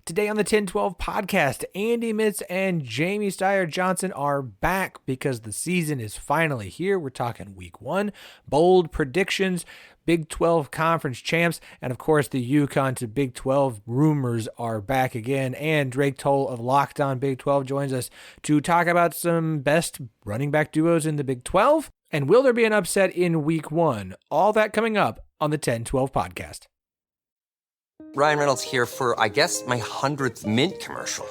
Today on the 10-12 podcast, Andy Mitz and Jamie Steyer Johnson are back because the season is finally here. We're talking week 1, bold predictions, Big 12 conference champs, and of course the UConn to Big 12 rumors are back again. And Drake Toll of Locked On Big 12 joins us to talk about some best running back duos in the Big 12. And will there be an upset in week 1? All that coming up on the 10-12 podcast. Ryan Reynolds here for, I guess, my 100th Mint commercial.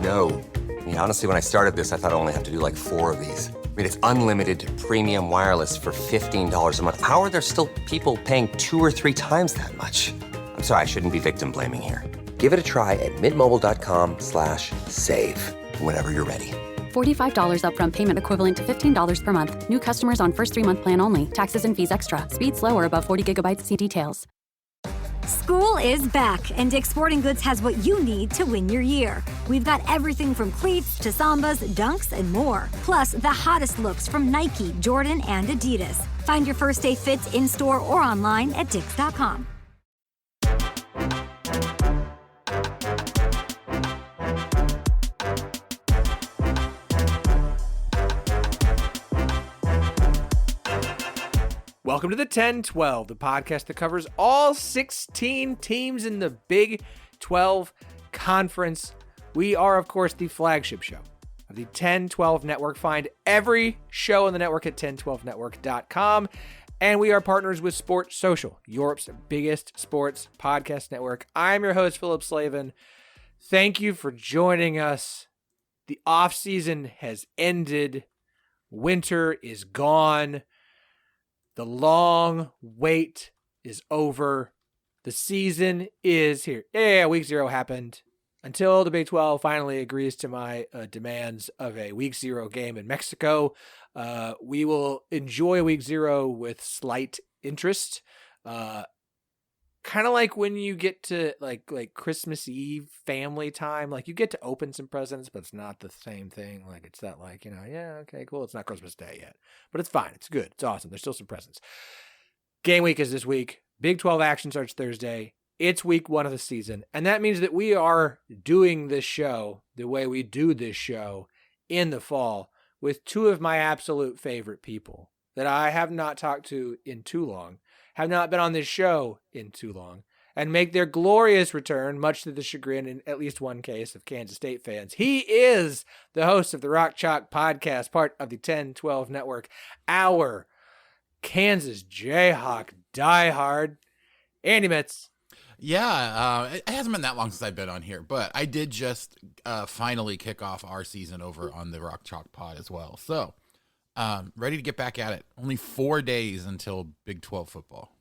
No. I mean, honestly, when I started this, I thought I only have to do like 4 of these. I mean, it's unlimited premium wireless for $15 a month. How are there still people paying 2 or 3 times that much? I'm sorry, I shouldn't be victim blaming here. Give it a try at mintmobile.com/save. Whenever you're ready. $45 upfront payment equivalent to $15 per month. New customers on first 3-month plan only. Taxes and fees extra. Speed slower above 40 gigabytes. See details. School is back, and Dick's Sporting Goods has what you need to win your year. We've got everything from cleats to Sambas, Dunks, and more. Plus, the hottest looks from Nike, Jordan, and Adidas. Find your first day fits in-store or online at dicks.com. Welcome to the 10-12, the podcast that covers all 16 teams in the Big 12 Conference. We are, of course, the flagship show of the 10-12 Network. Find every show on the network at 1012network.com. And we are partners with Sports Social, Europe's biggest sports podcast network. I'm your host, Phillip Slavin. Thank you for joining us. The off-season has ended. Winter is gone. The long wait is over. The season is here. Yeah, week 0 happened until the Big 12 finally agrees to my demands of a week 0 game in Mexico. We will enjoy week 0 with slight interest. Kind of like when you get to like Christmas Eve family time, like you get to open some presents, but it's not the same thing. Like it's not like, yeah, okay, cool. It's not Christmas Day yet, but it's fine. It's good. It's awesome. There's still some presents. Game week is this week. Big 12 action starts Thursday. It's week 1 of the season. And that means that we are doing this show the way we do this show in the fall with 2 of my absolute favorite people that I have not talked to in too long, have not been on this show in too long, and make their glorious return, much to the chagrin in at least one case of Kansas State fans. He is the host of the Rock Chalk podcast, part of the 10-12 Network, our Kansas Jayhawk diehard, Andy Mitz. Yeah, it hasn't been that long since I've been on here, but I did just finally kick off our season over on the Rock Chalk pod as well. So, ready to get back at it. Only 4 days until Big 12 football.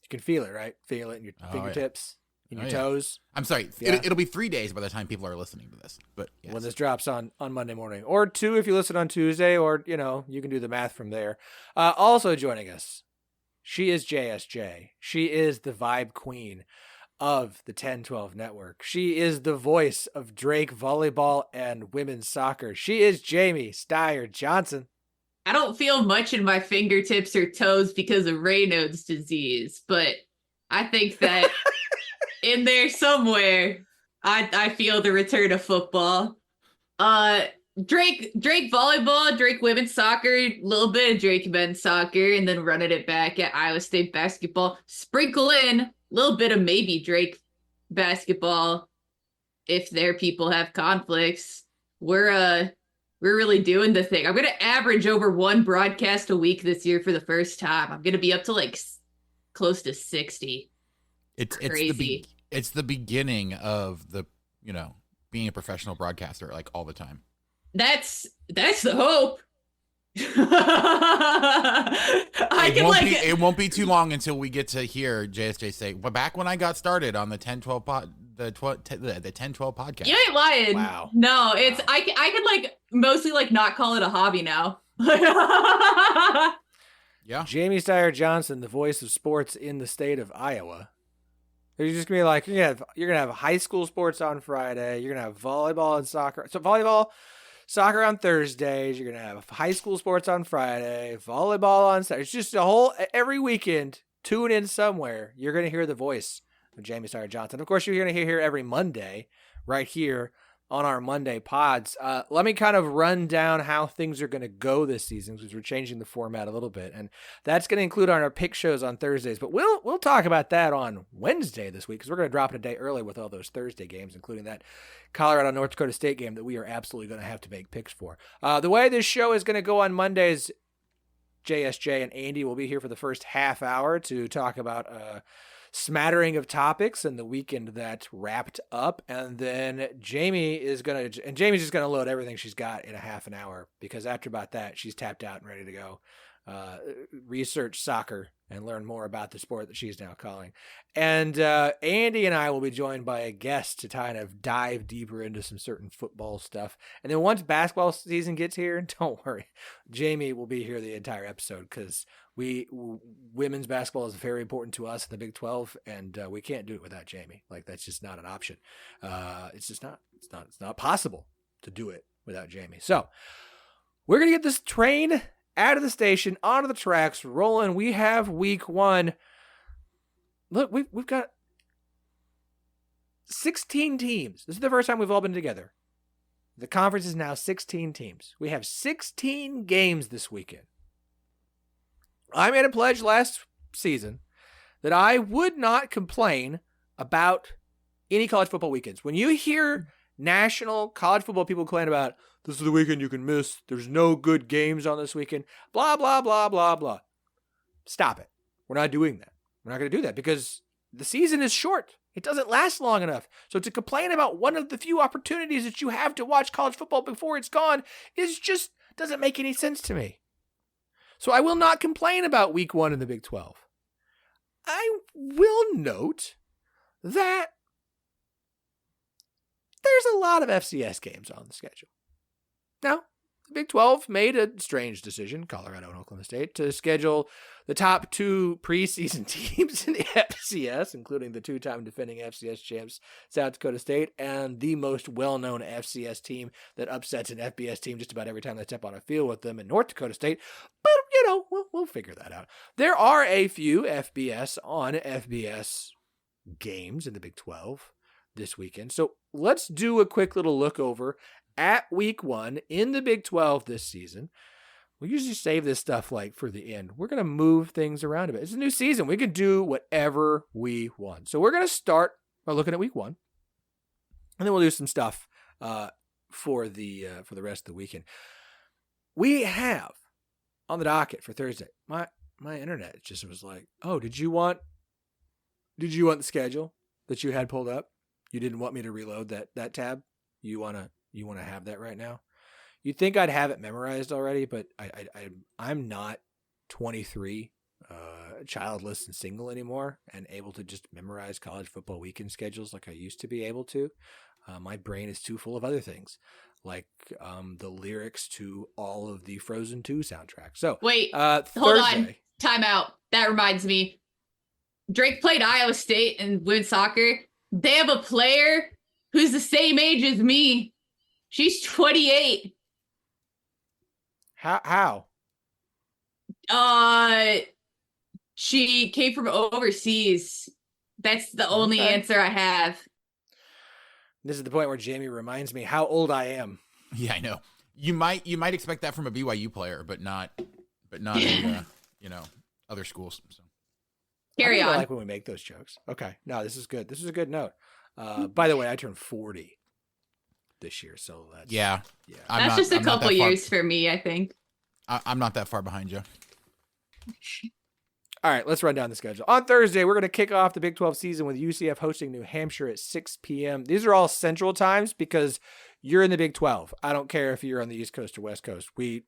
You can feel it, right? Feel it in your fingertips, in your toes. I'm sorry. Yeah. It'll be 3 days by the time people are listening to this. But yes. When this drops on Monday morning. Or 2 if you listen on Tuesday, or, you can do the math from there. Also joining us, she is JSJ. She is the vibe queen of the 10-12 Network. She is the voice of Drake volleyball and women's soccer. She is Jamie Steyer Johnson. I don't feel much in my fingertips or toes because of Raynaud's disease, but I think that in there somewhere, I feel the return of football. Drake volleyball, Drake women's soccer, a little bit of Drake men's soccer, and then running it back at Iowa State basketball. Sprinkle in a little bit of maybe Drake basketball if their people have conflicts. We're really doing the thing. I'm going to average over 1 broadcast a week this year for the first time. I'm going to be up to like close to 60. It's crazy. It's the beginning of the, being a professional broadcaster like all the time. That's the hope. It won't be too long until we get to hear JSJ say, "Well, back when I got started on the 10-12 pod, the 10-12 podcast." You ain't lying. Wow. No, it's I can like mostly like not call it a hobby now. Yeah. Jamie Steyer Johnson, the voice of sports in the state of Iowa. You're just gonna be like, you're gonna have high school sports on Friday. You're gonna have volleyball and soccer. So volleyball, soccer on Thursdays. You're gonna have high school sports on Friday, volleyball on Saturday. It's just every weekend. Tune in somewhere. You're gonna hear the voice with Jamie Sire Johnson. Of course, you're going to hear here every Monday right here on our Monday pods. Let me kind of run down how things are going to go this season because we're changing the format a little bit. And that's going to include our pick shows on Thursdays. But we'll talk about that on Wednesday this week because we're going to drop it a day early with all those Thursday games, including that Colorado-North Dakota State game that we are absolutely going to have to make picks for. The way this show is going to go on Mondays, JSJ and Andy will be here for the first half hour to talk about smattering of topics and the weekend that wrapped up. And then Jamie's just going to load everything she's got in a half an hour because after about that, she's tapped out and ready to go research soccer and learn more about the sport that she's now calling. And Andy and I will be joined by a guest to kind of dive deeper into some certain football stuff. And then once basketball season gets here, don't worry, Jamie will be here the entire episode because women's basketball is very important to us in the Big 12, and we can't do it without Jamie. Like, that's just not an option. It's not possible to do it without Jamie. So we're going to get this train out of the station, onto the tracks, rolling. We have week 1. Look, we've got 16 teams. This is the first time we've all been together. The conference is now 16 teams. We have 16 games this weekend. I made a pledge last season that I would not complain about any college football weekends. When you hear national college football people complain about, this is the weekend you can miss, there's no good games on this weekend, blah, blah, blah, blah, blah. Stop it. We're not doing that. We're not going to do that because the season is short. It doesn't last long enough. So to complain about one of the few opportunities that you have to watch college football before it's gone is just doesn't make any sense to me. So I will not complain about week 1 in the Big 12. I will note that there's a lot of FCS games on the schedule. Now, the Big 12 made a strange decision, Colorado and Oklahoma State, to schedule the top 2 preseason teams in the FCS, including the 2-time defending FCS champs, South Dakota State, and the most well-known FCS team that upsets an FBS team just about every time they step on a field with them in North Dakota State. But, we'll figure that out. There are a few FBS on FBS games in the Big 12 this weekend. So let's do a quick little look over at week 1 in the Big 12 this season. We usually save this stuff for the end. We're going to move things around a bit. It's a new season. We can do whatever we want. So we're going to start by looking at week 1, and then we'll do some stuff for the rest of the weekend. We have on the docket for Thursday. My internet just was like, "Oh, did you want the schedule that you had pulled up? You didn't want me to reload that tab? You want to have that right now?" You'd think I'd have it memorized already, but I'm not 23, childless and single anymore and able to just memorize college football weekend schedules like I used to be able to. My brain is too full of other things, like the lyrics to all of the Frozen 2 soundtracks. So wait, Thursday, hold on, time out. That reminds me. Drake played Iowa State in women's soccer. They have a player who's the same age as me. She's 28. How? She came from overseas. That's the only answer I have. This is the point where Jamie reminds me how old I am. Yeah, I know. You might expect that from a BYU player, but not other schools. So. Carry on. I like when we make those jokes. Okay. No, this is good. This is a good note. By the way, I turned 40 this year, so that's That's just a couple years for me, I think. I'm not that far behind you. All right, let's run down the schedule. On Thursday, we're going to kick off the Big 12 season with UCF hosting New Hampshire at 6 p.m. These are all Central times because you're in the Big 12. I don't care if you're on the East Coast or West Coast. We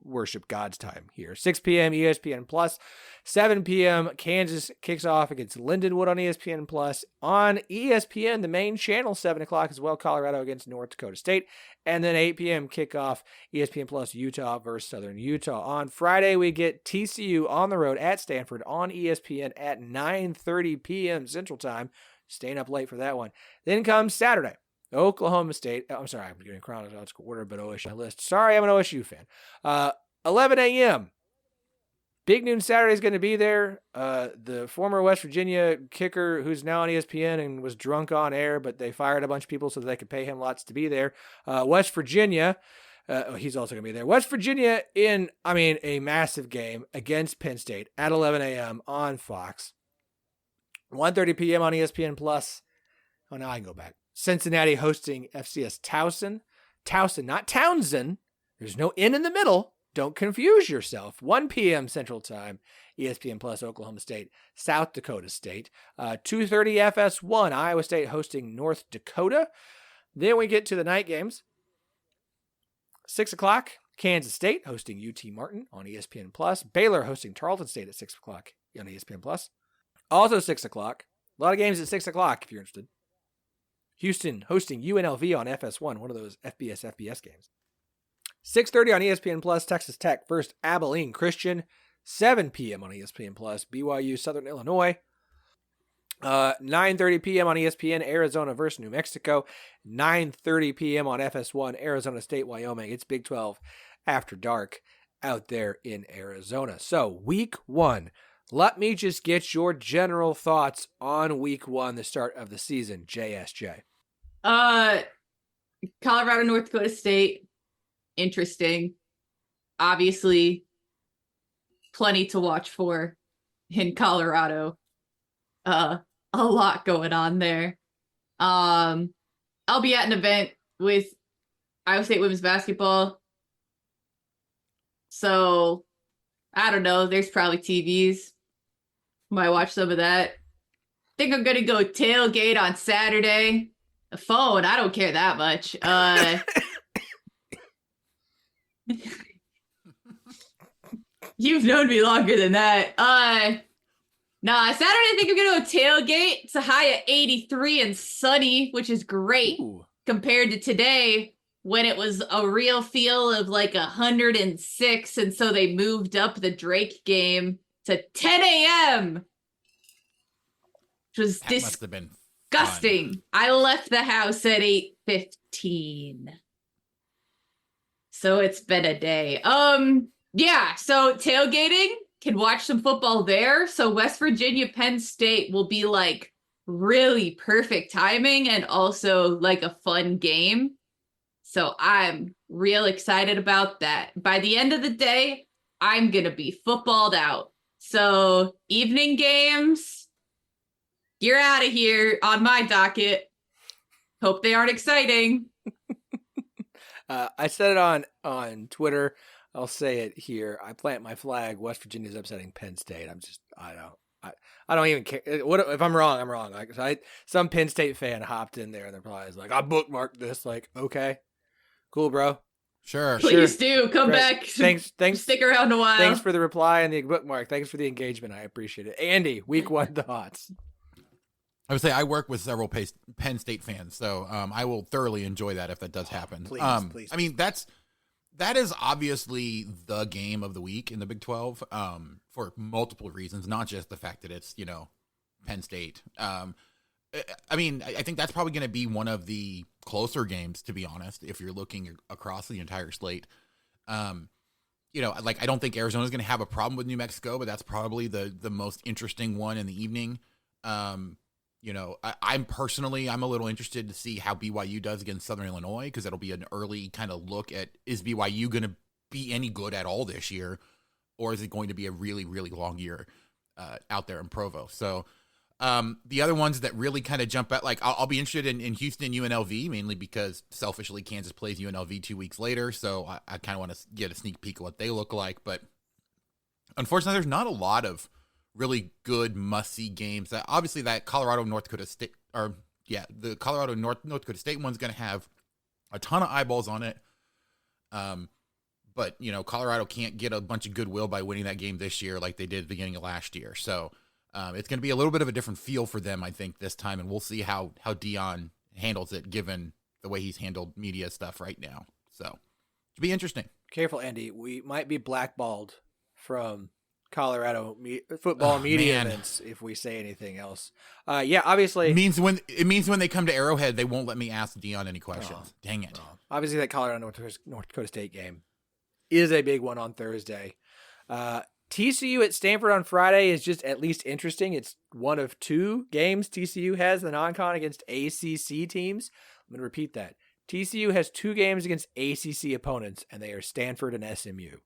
worship God's time here. 6 p.m. ESPN Plus. 7 p.m. Kansas kicks off against Lindenwood on ESPN Plus. On ESPN, the main channel, 7 o'clock as well, Colorado against North Dakota State. And then 8 p.m. kickoff, ESPN Plus, Utah versus Southern Utah. On Friday, we get TCU on the road at Stanford on ESPN at 9:30 p.m. Central Time. Staying up late for that one. Then comes Saturday. Oklahoma State. I'm sorry, I'm getting chronological order, but OSU list. Sorry, I'm an OSU fan. 11 a.m. Big Noon Saturday is going to be there. The former West Virginia kicker, who's now on ESPN and was drunk on air, but they fired a bunch of people so that they could pay him lots to be there. West Virginia, he's also going to be there. West Virginia in, a massive game against Penn State at 11 a.m. on Fox. 1:30 p.m. on ESPN Plus. Oh, now I can go back. Cincinnati hosting FCS Towson. Towson, not Townsend. There's no N in the middle. Don't confuse yourself. 1 p.m. Central Time, ESPN Plus, Oklahoma State, South Dakota State. 2:30 FS1, Iowa State hosting North Dakota. Then we get to the night games. 6 o'clock, Kansas State hosting UT Martin on ESPN Plus. Baylor hosting Tarleton State at 6 o'clock on ESPN Plus. Also 6 o'clock. A lot of games at 6 o'clock if you're interested. Houston hosting UNLV on FS1, one of those FBS games. 6:30 on ESPN Plus, Texas Tech versus Abilene Christian. 7 p.m. on ESPN Plus, BYU Southern Illinois. 9:30 p.m. on ESPN, Arizona versus New Mexico. 9:30 p.m. on FS1, Arizona State, Wyoming. It's Big 12 after dark out there in Arizona. So week 1. Let me just get your general thoughts on week 1, the start of the season. JSJ. Colorado, North Dakota State. Interesting. Obviously, plenty to watch for in Colorado. A lot going on there. I'll be at an event with Iowa State women's basketball. So, I don't know. There's probably TVs. Might watch some of that. Think I'm going to go tailgate on Saturday. A phone, I don't care that much. You've known me longer than that. Saturday I think I'm gonna go tailgate. It's a high of 83 and sunny, which is great. Ooh. Compared to today when it was a real feel of like 106, and so they moved up the Drake game to 10 a.m. which was That must have been disgusting. fun. I left the house at 8:15. So it's been a day. So tailgating, can watch some football there. So West Virginia, Penn State will be like really perfect timing and also like a fun game. So I'm real excited about that. By the end of the day, I'm going to be footballed out. So evening games, you're out of here on my docket. Hope they aren't exciting. I said it on Twitter. I'll say it here. I plant my flag. West Virginia's upsetting Penn State. I don't even care. What if I'm wrong? I'm wrong. Some Penn State fan hopped in there and they're probably like, I bookmarked this. Like, okay, cool, bro. Sure. Please do come back. Thanks. Stick around a while. Thanks for the reply and the bookmark. Thanks for the engagement. I appreciate it. Andy, week 1 thoughts. I would say I work with several Penn State fans, so I will thoroughly enjoy that if that does happen. Please. I mean, that is obviously the game of the week in the Big 12 for multiple reasons, not just the fact that it's, Penn State. I think that's probably going to be one of the closer games, to be honest, if you're looking across the entire slate. I don't think Arizona's going to have a problem with New Mexico, but that's probably the most interesting one in the evening. I'm a little interested to see how BYU does against Southern Illinois, because it'll be an early kind of look at, is BYU going to be any good at all this year, or is it going to be a really, really long year out there in Provo? So the other ones that really kind of jump out, like I'll be interested in Houston UNLV, mainly because selfishly Kansas plays UNLV 2 weeks later, so I kind of want to get a sneak peek of what they look like. But unfortunately, there's not a lot of really good must-see games. Obviously, that Colorado North Dakota State, the Colorado North Dakota State one's going to have a ton of eyeballs on it. But Colorado can't get a bunch of goodwill by winning that game this year like they did at the beginning of last year. So it's going to be a little bit of a different feel for them, I think, this time, and we'll see how Dion handles it, given the way he's handled media stuff right now. So it'll be interesting. Careful, Andy. We might be blackballed from Colorado football media events if we say anything else. Obviously it means when they come to Arrowhead, they won't let me ask Dion any questions. Dang it. Obviously that Colorado North Dakota State game is a big one on Thursday. TCU at Stanford on Friday is just at least interesting. It's one of 2 games TCU has the non-con against ACC teams. I'm going to repeat that. TCU has 2 games against ACC opponents, and they are Stanford and SMU.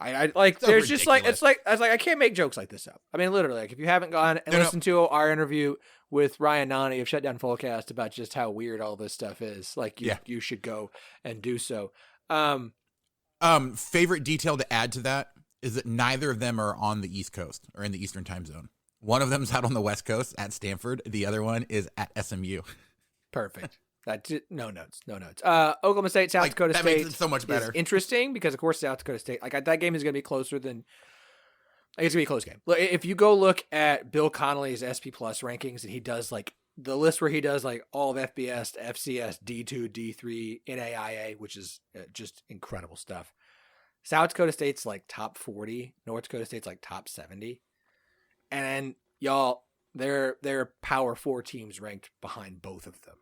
I like. So there's just like ridiculous. I can't make jokes like this up. I mean, literally, like if you haven't gone and listened to our interview with Ryan Nani of Shutdown Fullcast about just how weird all this stuff is, like you should go and do so. Favorite detail to add to that is that neither of them are on the East Coast or in the Eastern time zone. One of them's out on the West Coast at Stanford. The other one is at SMU. Perfect. No notes. Oklahoma State, South Dakota that State makes it so much better. is interesting because, of course, South Dakota State, like that game is going to be closer than. It's going to be a close game. If you go look at Bill Connolly's SP Plus rankings, and he does like the list where he does like all of FBS, FCS, D2, D3, NAIA, which is just incredible stuff. South Dakota State's like top 40. North Dakota State's like top 70. And y'all, they're Power 4 teams ranked behind both of them.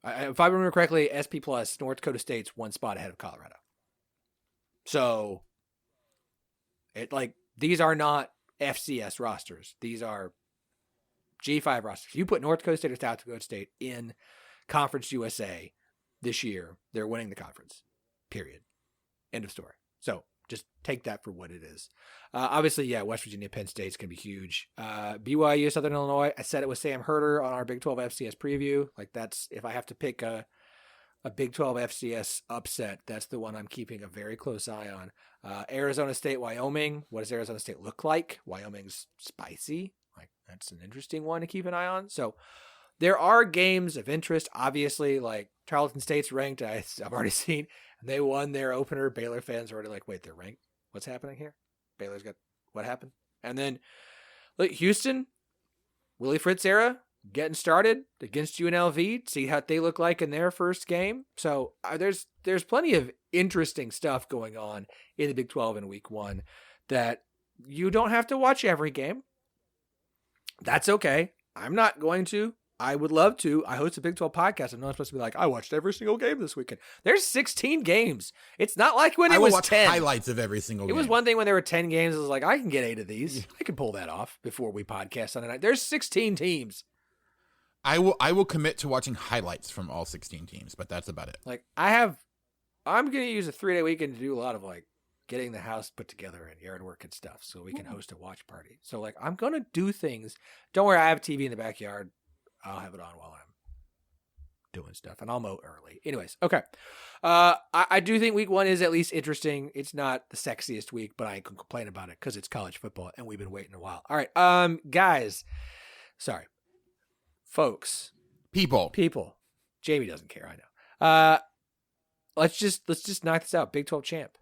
If I remember correctly, SP Plus, North Dakota State's 1 spot ahead of Colorado. So, these are not FCS rosters. These are G5 rosters. If you put North Dakota State or South Dakota State in Conference USA this year, they're winning the conference. Period. End of story. So, just take that for what it is. Obviously, West Virginia, Penn State's going to be huge. BYU, Southern Illinois. I said it with Sam Herder on our Big 12 FCS preview. Like that's, if I have to pick a Big 12 FCS upset, that's the one I'm keeping a very close eye on. Arizona State, Wyoming. What does Arizona State look like? Wyoming's spicy. Like that's an interesting one to keep an eye on. So there are games of interest. Obviously, like Tarleton State's ranked. I've already seen. They won their opener. Baylor fans are already like, wait, they're ranked? What's happening here? Baylor's got what happened? And then look, Houston, Willie Fritz era, getting started against UNLV. See how they look like in their first game. So there's plenty of interesting stuff going on in the Big 12 in week 1 that you don't have to watch every game. That's okay. I'm not going to. I would love to. I host a Big 12 podcast. I'm not supposed to be like, I watched every single game this weekend. There's 16 games. It's not like when it was 10. Highlights of every single game. It was one thing when there were 10 games. It was like, I can get 8 of these. I can pull that off before we podcast Sunday night. There's 16 teams. I will commit to watching highlights from all 16 teams, but that's about it. Like I'm going to use a 3-day weekend to do a lot of like getting the house put together and yard work and stuff so we can host a watch party. So like, I'm going to do things. Don't worry. I have a TV in the backyard. I'll have it on while I'm doing stuff, and I'll mow early. Anyways, okay. I do think week 1 is at least interesting. It's not the sexiest week, but I can complain about it because it's college football, and we've been waiting a while. All right, guys. Sorry. Folks. People. Jamie doesn't care, I know. Let's just knock this out. Big 12 champ.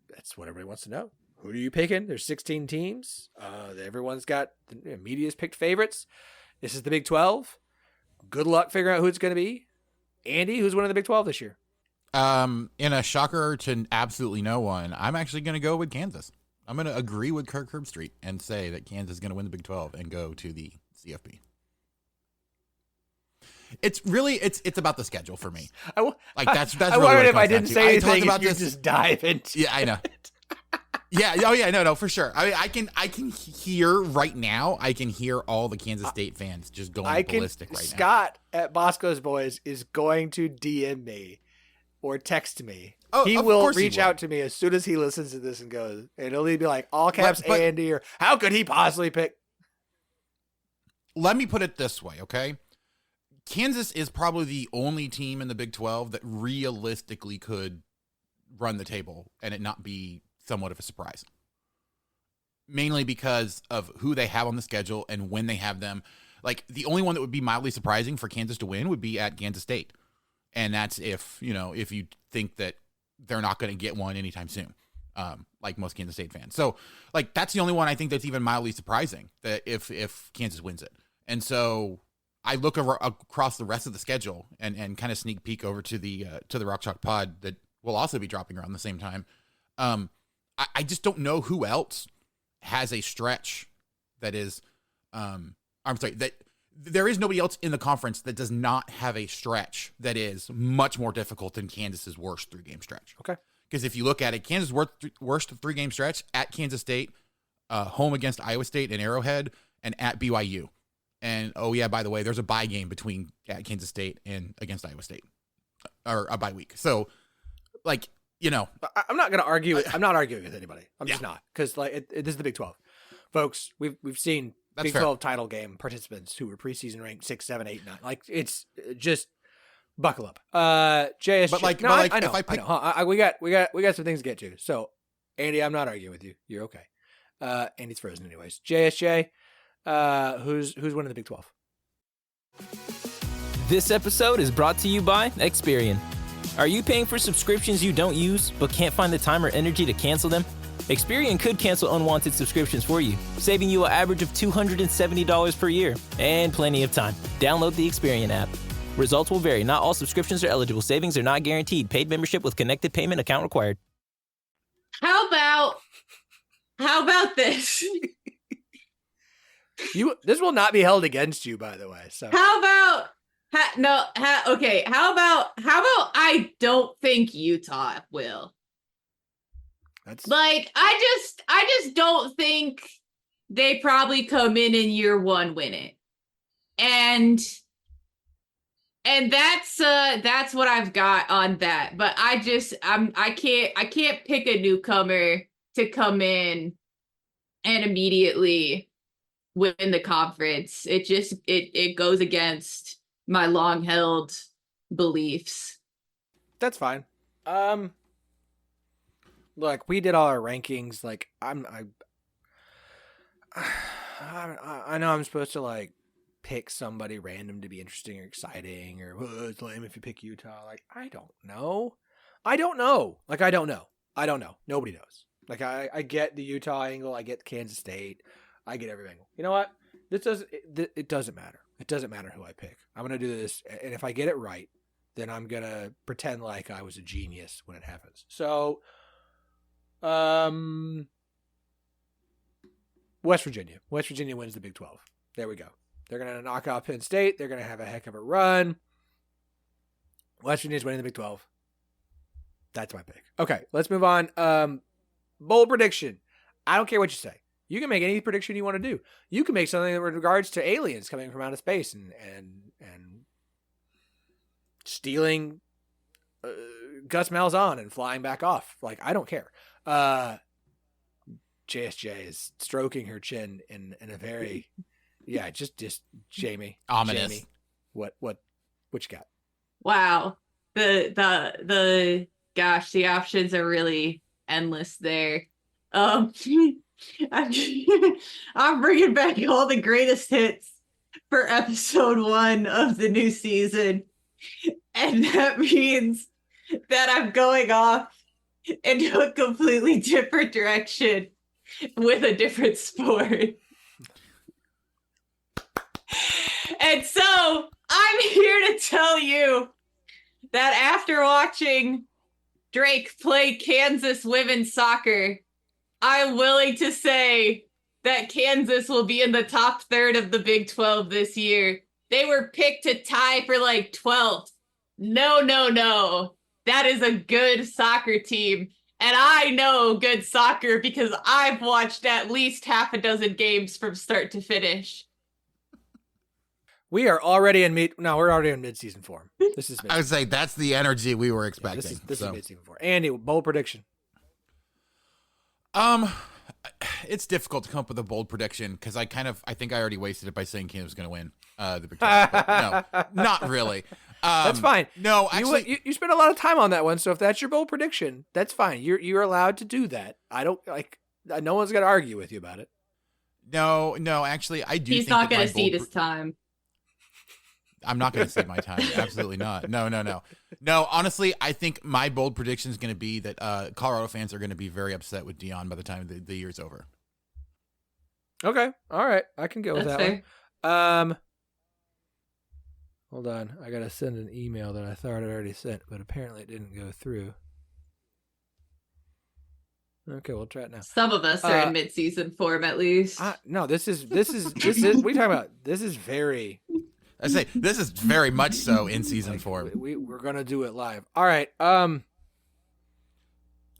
That's what everybody wants to know. Who are you picking? There's 16 teams. Everyone's got the media's picked favorites. This is the Big 12. Good luck figuring out who it's going to be. Andy, who's winning the Big 12 this year? In a shocker to absolutely no one, I'm actually going to go with Kansas. I'm going to agree with Kirk Herbstreit and say that Kansas is going to win the Big 12 and go to the CFP. It's about the schedule for me. That's I really wondered what it if I comes didn't down say to. anything, about you this. just dive into Yeah, I know. Yeah. Oh, yeah. No, for sure. I mean, I can hear right now. I can hear all the Kansas State fans just going ballistic right now. Scott at Bosco's Boys is going to DM me or text me. Oh, he of will course reach he will. out to me as soon as he listens to this and goes, and he'll either be like all caps But- Andy or how could he possibly pick? Let me put it this way, okay? Kansas is probably the only team in the Big 12 that realistically could run the table and it not be somewhat of a surprise. Mainly because of who they have on the schedule and when they have them. Like, the only one that would be mildly surprising for Kansas to win would be at Kansas State. And that's if you think that they're not going to get one anytime soon, like most Kansas State fans. So, like, that's the only one I think that's even mildly surprising, that if Kansas wins it. And so I look across the rest of the schedule and kind of sneak peek over to the Rock Chalk Pod that will also be dropping around the same time. I just don't know who else has a stretch that is, that there is nobody else in the conference that does not have a stretch that is much more difficult than Kansas's worst 3-game stretch. Okay. Because if you look at it, Kansas' worst 3-game stretch at Kansas State, home against Iowa State and Arrowhead, and at BYU. And, oh, yeah, by the way, there's a bye game between at Kansas State and against Iowa State, or a bye week. So, like, you know. I'm not going to argue. I'm not arguing with anybody. I'm just not. Because, like, this is the Big 12. Folks, we've seen That's Big fair. 12 title game participants who were preseason ranked 6, 7, 8, 9. Like, it's just buckle up. JSJ. But, like, no, but, like, I know. if I pick- I know. We got some things to get to. So, Andy, I'm not arguing with you. You're okay. Andy's frozen anyways. JSJ, who's winning the Big 12? This episode is brought to you by Experian. Are you paying for subscriptions you don't use but can't find the time or energy to cancel them? Experian could cancel unwanted subscriptions for you, saving you an average of $270 per year and plenty of time. Download the Experian app. Results will vary. Not all subscriptions are eligible. Savings are not guaranteed. Paid membership with connected payment account required. How about this? This will not be held against you, by the way. So How about I don't think Utah will. that's Like, I just don't think they probably come in year one win it. And that's what I've got on that. But I can't pick a newcomer to come in and immediately win the conference. It goes against my long held beliefs. that's fine. Look, we did all our rankings. Like, I know I'm supposed to like pick somebody random to be interesting or exciting, or it's lame if you pick Utah. Like, I don't know. Like, I don't know. Nobody knows. Like, I get the Utah angle. I get Kansas State. I get every angle. You know what? It doesn't matter. It doesn't matter who I pick. I'm going to do this. And if I get it right, then I'm going to pretend like I was a genius when it happens. So, West Virginia. West Virginia wins the Big 12. There we go. They're going to knock out Penn State. They're going to have a heck of a run. West Virginia's winning the Big 12. That's my pick. Okay, let's move on. Bold prediction. I don't care what you say. You can make any prediction you want to do. You can make something in regards to aliens coming from outer space and stealing Gus Malzahn and flying back off. Like, I don't care. JSJ is stroking her chin in a very, just Jamie. Ominous. Jamie, what you got? Wow. The gosh, the options are really endless there. I'm bringing back all the greatest hits for episode 1 of the new season. And that means that I'm going off into a completely different direction with a different sport. And so I'm here to tell you that after watching Drake play Kansas women's soccer, I'm willing to say that Kansas will be in the top third of the Big 12 this year. They were picked to tie for like 12th. No. That is a good soccer team. And I know good soccer because I've watched at least half a dozen games from start to finish. We are already in we're already in mid-season form. This is I would say that's the energy we were expecting. this is mid-season form. Andy, bold prediction. It's difficult to come up with a bold prediction because I think I already wasted it by saying Kansas was going to win the Big 12. No, not really. That's fine. No, actually, you spent a lot of time on that one. So if that's your bold prediction, that's fine. You're allowed to do that. I don't like. No one's going to argue with you about it. no. Actually, I do. He's think not that going my to see bold this time. I'm not going to save my time. Absolutely not. No. No, honestly, I think my bold prediction is going to be that Colorado fans are going to be very upset with Dion by the time the year's over. Okay. All right. I can go with That's that fair. one. Hold on. I got to send an email that I thought I already sent, but apparently it didn't go through. Okay, we'll try it now. Some of us are in mid-season form, at least. No, this is what are you talking about? This is very... I say this is very much so in season 4. We're gonna do it live. All right.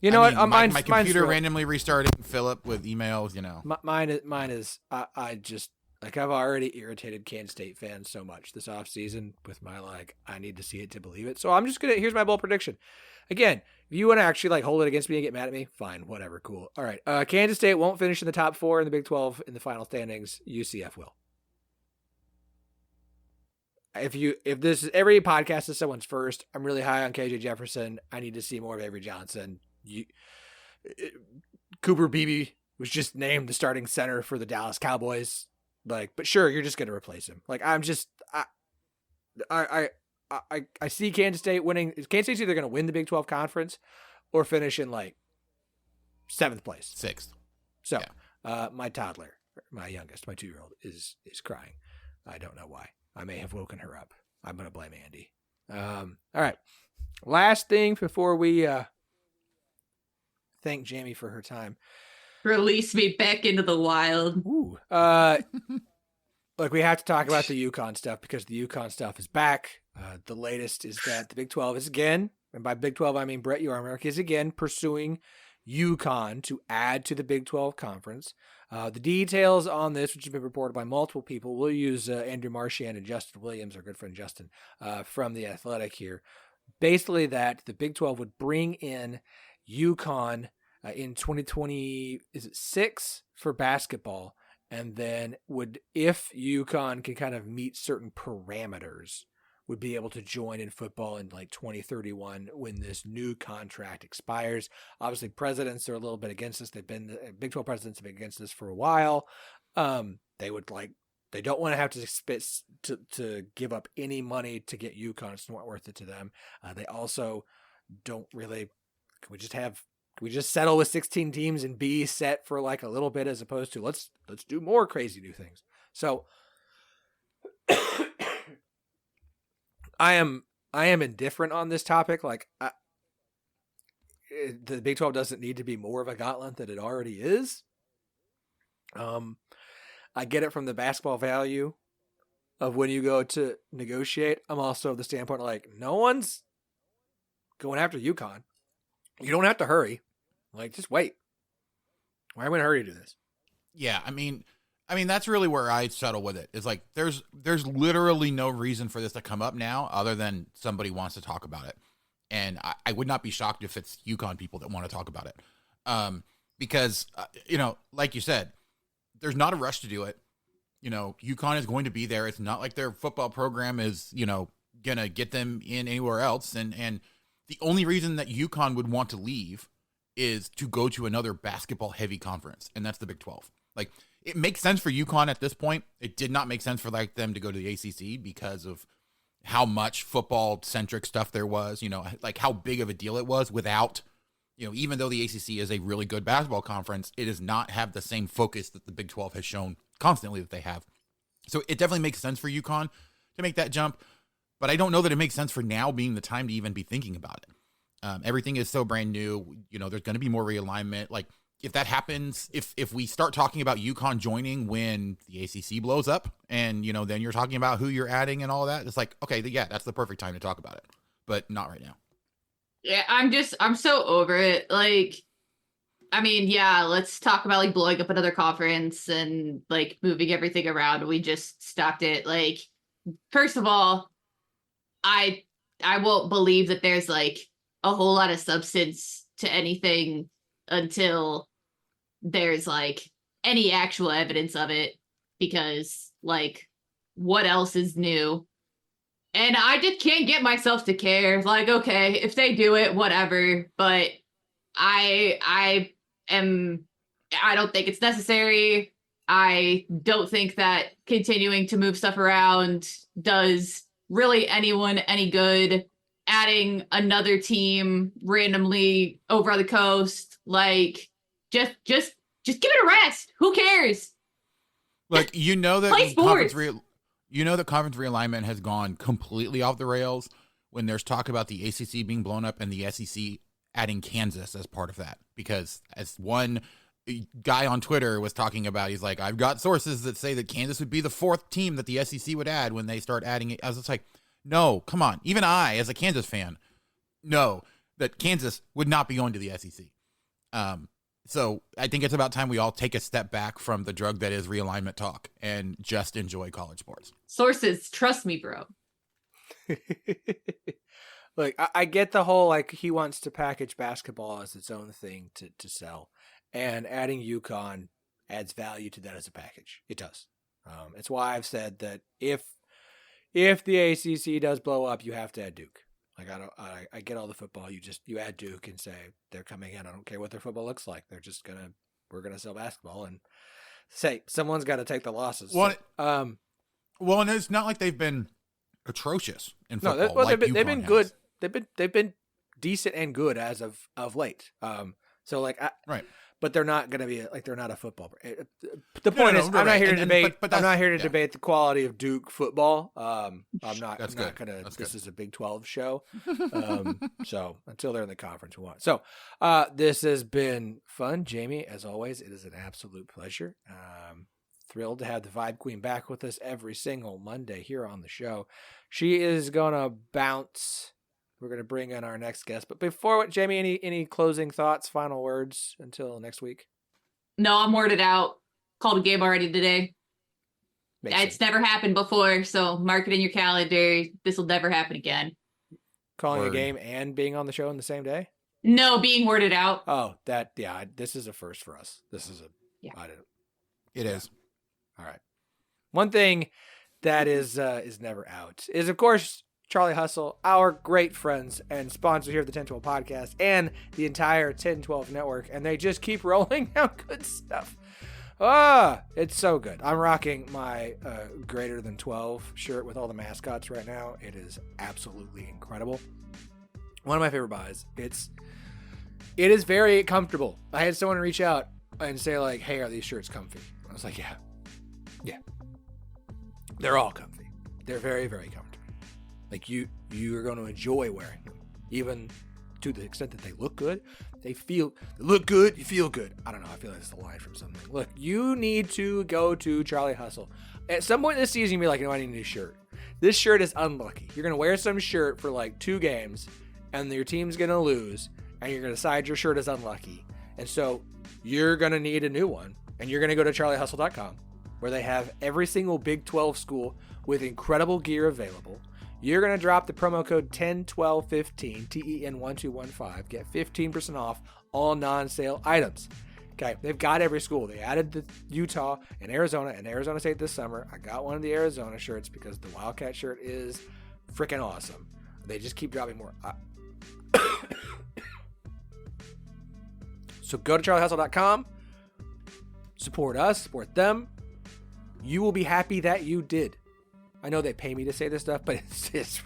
You know what? My computer randomly restarting. Phillip with emails. Mine is. I just like I've already irritated Kansas State fans so much this offseason with my I need to see it to believe it. So I'm just gonna. Here's my bold prediction. Again, if you want to actually hold it against me and get mad at me, fine, whatever, cool. All right. Kansas State won't finish in the top 4 in the Big 12 in the final standings. UCF will. If this is every podcast is someone's first, I'm really high on KJ Jefferson. I need to see more of Avery Johnson. Cooper Beebe was just named the starting center for the Dallas Cowboys. But sure, you're just going to replace him. I see Kansas State winning. Kansas State's either going to win the Big 12 conference or finish in 7th place. 6th. So my toddler, my youngest, my 2-year-old is crying. I don't know why. I may have woken her up. I'm going to blame Andy. All right. Last thing before we thank Jamie for her time. Release me back into the wild. Ooh. Look, we have to talk about the UConn stuff because the UConn stuff is back. The latest is that the Big 12 is again, and by Big 12 I mean Brett Yormark, is again pursuing UConn to add to the Big 12 conference. The details on this, which have been reported by multiple people, we'll use Andrew Marchand and Justin Williams, our good friend Justin, from The Athletic here. Basically that the Big 12 would bring in UConn in 2026 for basketball, and then if UConn can kind of meet certain parameters, would be able to join in football in 2031 when this new contract expires. Obviously, presidents are a little bit against this. Big 12 presidents have been against this for a while. They don't want to have to give up any money to get UConn. It's not worth it to them. They also don't really. Can we just settle with 16 teams and be set for a little bit as opposed to let's do more crazy new things. So I am indifferent on this topic. The Big 12 doesn't need to be more of a gauntlet than it already is. I get it from the basketball value of when you go to negotiate. I'm also of the standpoint no one's going after UConn. You don't have to hurry. Just wait. Why are we in a hurry to do this? Yeah, I mean, that's really where I settle with it. It's there's literally no reason for this to come up now other than somebody wants to talk about it. And I would not be shocked if it's UConn people that want to talk about it. Because, like you said, there's not a rush to do it. UConn is going to be there. It's not like their football program is, going to get them in anywhere else. And the only reason that UConn would want to leave is to go to another basketball-heavy conference, and that's the Big 12. It makes sense for UConn at this point. It did not make sense for them to go to the ACC because of how much football-centric stuff there was, how big of a deal it was without, even though the ACC is a really good basketball conference, it does not have the same focus that the Big 12 has shown constantly that they have. So it definitely makes sense for UConn to make that jump, but I don't know that it makes sense for now being the time to even be thinking about it. Everything is so brand new. There's going to be more realignment. If that happens, if we start talking about UConn joining when the ACC blows up and, then you're talking about who you're adding and all that, it's okay, yeah, that's the perfect time to talk about it, but not right now. Yeah, I'm so over it. Let's talk about blowing up another conference and moving everything around. We just stopped it. First of all, I won't believe that there's a whole lot of substance to anything until there's any actual evidence of it, because what else is new? And I just can't get myself to care. Okay, if they do it, whatever, but I don't think it's necessary. I don't think that continuing to move stuff around does really anyone any good. Adding another team randomly over on the coast, just give it a rest. Who cares? That Play sports. Conference realignment has gone completely off the rails when there's talk about the ACC being blown up and the SEC adding Kansas as part of that. Because as one guy on Twitter was talking about, he's I've got sources that say that Kansas would be the 4th team that the SEC would add when they start adding it. I was just no, come on. Even I, as a Kansas fan, know that Kansas would not be going to the SEC. So I think it's about time we all take a step back from the drug that is realignment talk and just enjoy college sports. Sources, trust me, bro. Look, I get the whole, like, he wants to package basketball as its own thing to sell. And adding UConn adds value to that as a package. It does. It's why I've said that if the ACC does blow up, you have to add Duke. Like, I get all the football. You add Duke and say they're coming in. I don't care what their football looks like. We're gonna sell basketball and say someone's got to take the losses. Well, so, well, and it's not like they've been atrocious in football. No, they've UConn been has. good. They've been decent and good as of late. So like, right. But they're not going to be like, they're not a football. The point is, I'm not here to debate. I'm not here to debate the quality of Duke football. I'm not going to. This is a Big 12 show. So until they're in the conference, we want. So this has been fun, Jamie. As always, it is an absolute pleasure. Thrilled to have the Vibe Queen back with us every single Monday here on the show. She is going to bounce. We're going to bring in our next guest. But before, Jamie, any closing thoughts, final words until next week? No, I'm worded out. Called a game already today. Makes It's sense. never happened before, so mark it in your calendar. This will never happen again. Calling Word. a game and being on the show in the same day? No, being worded out. Oh, this is a first for us. This is I didn't. It is. All right. One thing that is never out is, of course, Charlie Hustle, our great friends and sponsor here at the 1012 podcast and the entire 1012 network, and they just keep rolling out good stuff. It's so good. I'm rocking my greater than 12 shirt with all the mascots right now. It is absolutely incredible. One of my favorite buys. It is very comfortable. I had someone reach out and say, like, hey, are these shirts comfy? I was like, yeah. They're all comfy. They're very, very comfortable. Like, you are going to enjoy wearing them, even to the extent that they look good. They look good, you feel good. I don't know. I feel like it's a line from something. Look, you need to go to Charlie Hustle. At some point this season, you'll be like, I need a new shirt. This shirt is unlucky. You're going to wear some shirt for like 2 games, and your team's going to lose, and you're going to decide your shirt is unlucky. And so you're going to need a new one, and you're going to go to charliehustle.com, where they have every single Big 12 school with incredible gear available. You're going to drop the promo code 101215, TEN1215, get 15% off all non-sale items. Okay, they've got every school. They added the Utah and Arizona State this summer. I got one of the Arizona shirts because the Wildcat shirt is freaking awesome. They just keep dropping more. So go to charliehustle.com, support us, support them. You will be happy that you did. I know they pay me to say this stuff, but it's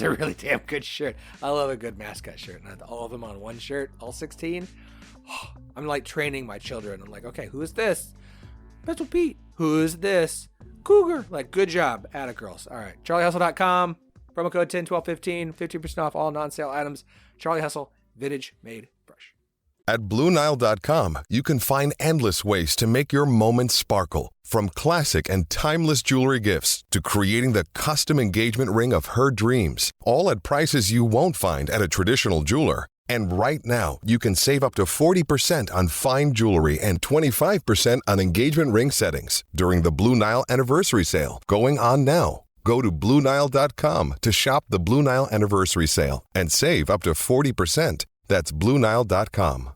a really damn good shirt. I love a good mascot shirt, and all of them on one shirt, all 16. I'm like training my children. I'm like, okay, who is this? Pistol Pete. Who is this? Cougar. Like, good job, atta girls. All right, charliehustle.com, promo code 101215, 15% off all non-sale items. Charlie Hustle, vintage made fresh. At BlueNile.com, you can find endless ways to make your moments sparkle. From classic and timeless jewelry gifts to creating the custom engagement ring of her dreams, all at prices you won't find at a traditional jeweler. And right now, you can save up to 40% on fine jewelry and 25% on engagement ring settings during the Blue Nile Anniversary Sale, going on now. Go to BlueNile.com to shop the Blue Nile Anniversary Sale and save up to 40%. That's BlueNile.com.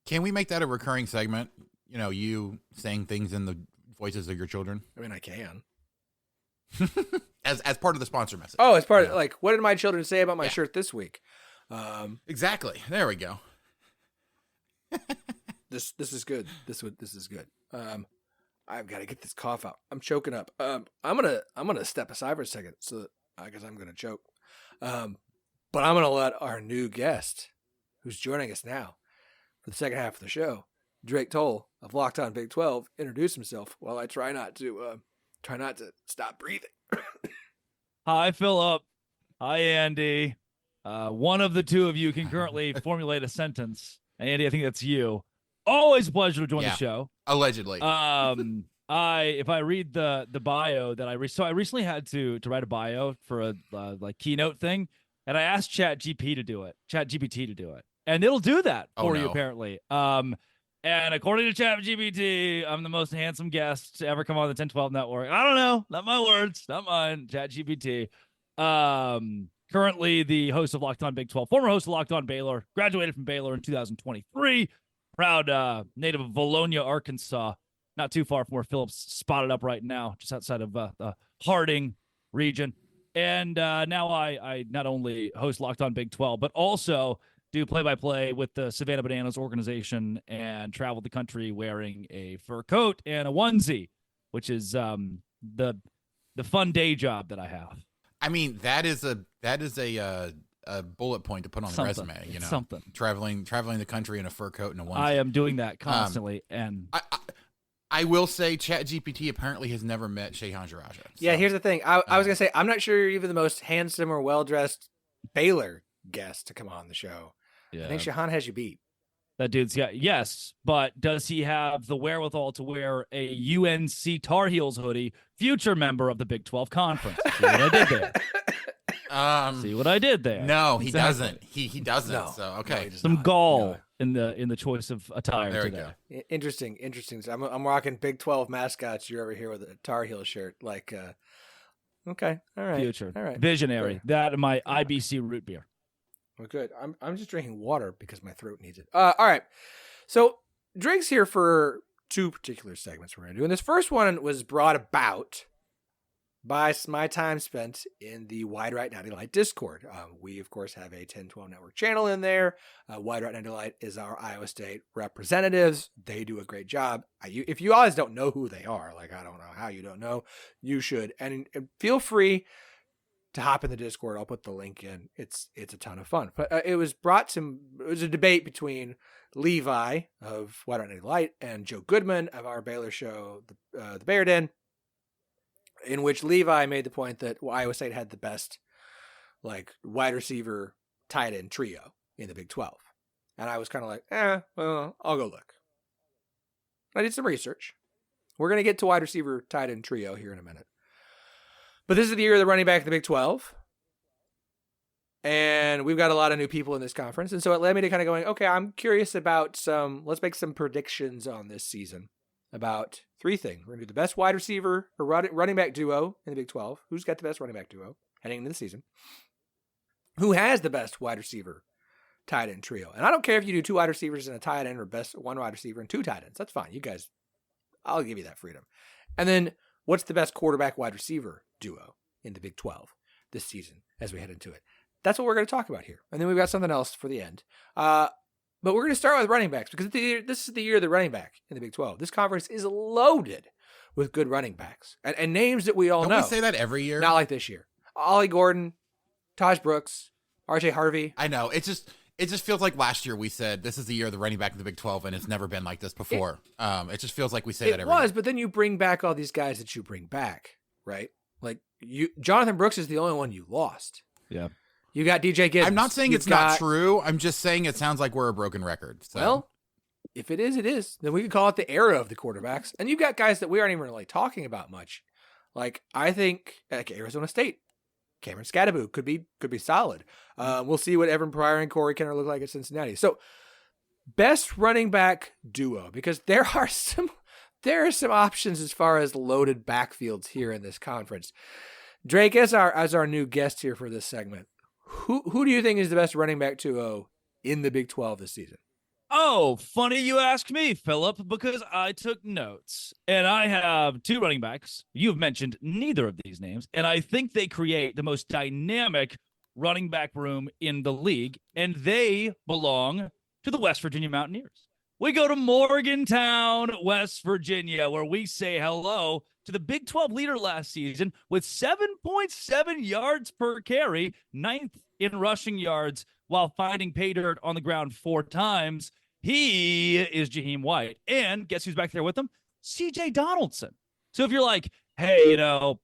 Can we make that a recurring segment? You know, you saying things in the voices of your children? I mean, I can. as part of the sponsor message. Oh, as part of, like, what did my children say about my shirt this week? Exactly. There we go. This is good. This is good. I've got to get this cough out. I'm choking up. I'm gonna step aside for a second, so that, because I'm gonna choke. But I'm gonna let our new guest, who's joining us now for the second half of the show, Drake Toll of Locked On Big 12, introduce himself while I try not to stop breathing. Hi, Phillip. Hi, Andy. One of the two of you can currently formulate a sentence. Andy, I think that's you. Always a pleasure to join the show. Allegedly. If I read the bio that I recently had to write a bio for a like keynote thing, and I asked ChatGPT to do it. and it'll do that Oh, for you no. apparently. And according to ChatGPT, I'm the most handsome guest to ever come on the 1012 network. I don't know, not my words, not mine. ChatGPT. Currently the host of Locked On Big 12, former host of Locked On Baylor, graduated from Baylor in 2023. Proud native of Valonia, Arkansas, not too far from where Phillip's spotted up right now, just outside of the Harding region. And now I not only host Locked On Big 12, but also do play-by-play with the Savannah Bananas organization and travel the country wearing a fur coat and a onesie, which is the fun day job that I have. I mean, that is a bullet point to put on the resume. You know, something. Traveling the country in a fur coat and a onesie. I am doing that constantly, and I will say ChatGPT apparently has never met Shehan Jaraja. So. Yeah, here's the thing. I was going to say, I'm not sure you're even the most handsome or well-dressed Baylor guest to come on the show. yeah, I think Shehan has you beat. that dude's yes, but does he have the wherewithal to wear a UNC Tar Heels hoodie? Future member of the Big 12 Conference. See what I did there? See what I did there? No, he Exactly. doesn't. He doesn't. No. So No, okay. he does Some not. gall No. in the choice of attire There we today. go. Interesting. So I'm rocking Big 12 mascots. You're over here with a Tar Heel shirt. Like, okay, all right, Future, all right, visionary. Fair. That and my IBC root beer. Well, good. I'm just drinking water because my throat needs it. All right. So drinks here for two particular segments we're going to do. And this first one was brought about by my time spent in the Wide Right 90 Light Discord. We, of course, have a 1012 network channel in there. Wide Right 90 Light is our Iowa State representatives. They do a great job. If you always don't know who they are, like I don't know how you don't know, you should. And feel free to hop in the Discord. I'll put the link in. It's a ton of fun. But it was a debate between Levi of Wide Right 90 Light and Joe Goodman of our Baylor show, the Bear Den, in which Levi made the point that Iowa State had the best like wide receiver tight end trio in the Big 12. And I was kind of like, well, I'll go look. I did some research. We're going to get to wide receiver tight end trio here in a minute. But this is the year of the running back in the Big 12. And we've got a lot of new people in this conference. And so it led me to kind of going, okay, I'm curious about let's make some predictions on this season about three things. We're going to do the best wide receiver or running back duo in the Big 12. Who's got the best running back duo heading into the season? Who has the best wide receiver tight end trio? And I don't care if you do two wide receivers and a tight end or best one wide receiver and two tight ends. That's fine. You guys, I'll give you that freedom. And then what's the best quarterback wide receiver duo in the Big 12 this season as we head into it? That's what we're going to talk about here. And then we've got something else for the end. But we're going to start with running backs because this is the year of the running back in the Big 12. This conference is loaded with good running backs and names that we all know. Don't we say that every year? Not like this year. Ollie Gordon, Taj Brooks, RJ Harvey. I know. It just feels like last year we said this is the year of the running back in the Big 12, and it's never been like this before. It just feels like we say that every year. But then you bring back all these guys that you bring back, right? Like Jonathan Brooks is the only one you lost. Yeah. You got DJ Gibbs. I'm not saying it's not true. I'm just saying it sounds like we're a broken record. So. Well, if it is, it is. Then we can call it the era of the quarterbacks. And you've got guys that we aren't even really talking about much. Like, I think like Arizona State, Cameron Scadaboo could be solid. We'll see what Evan Pryor and Corey Kenner look like at Cincinnati. So, best running back duo, because there are some options as far as loaded backfields here in this conference. Drake, as our new guest here for this segment, who do you think is the best running back duo in the Big 12 this season? Oh, funny you ask me, Phillip, because I took notes. And I have two running backs. You've mentioned neither of these names. And I think they create the most dynamic running back room in the league. And they belong to the West Virginia Mountaineers. We go to Morgantown, West Virginia, where we say hello to the Big 12 leader last season with 7.7 yards per carry, 9th in rushing yards, while finding pay dirt on the ground 4 times. He is Jaheim White. And guess who's back there with him? CJ Donaldson. So if you're like, hey,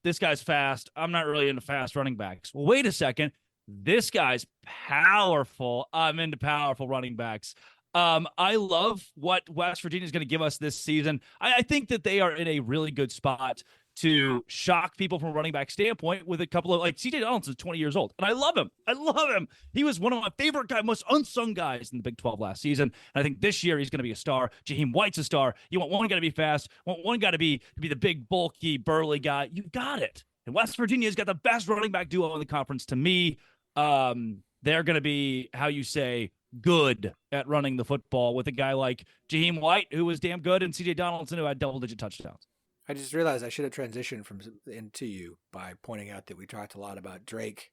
this guy's fast, I'm not really into fast running backs. Well, wait a second. This guy's powerful. I'm into powerful running backs. I love what West Virginia is going to give us this season. I think that they are in a really good spot to shock people from a running back standpoint with a couple of, like, CJ Donaldson's 20 years old. And I love him. I love him. He was one of my favorite guys, most unsung guys in the Big 12 last season. And I think this year he's going to be a star. Jaheim White's a star. You want one guy to be fast, want one guy to be the big, bulky, burly guy. You got it. And West Virginia's got the best running back duo in the conference to me. They're going to be, how you say, good at running the football with a guy like Jaheim White, who was damn good, and CJ Donaldson, who had double-digit touchdowns. I just realized I should have transitioned into you by pointing out that we talked a lot about Drake,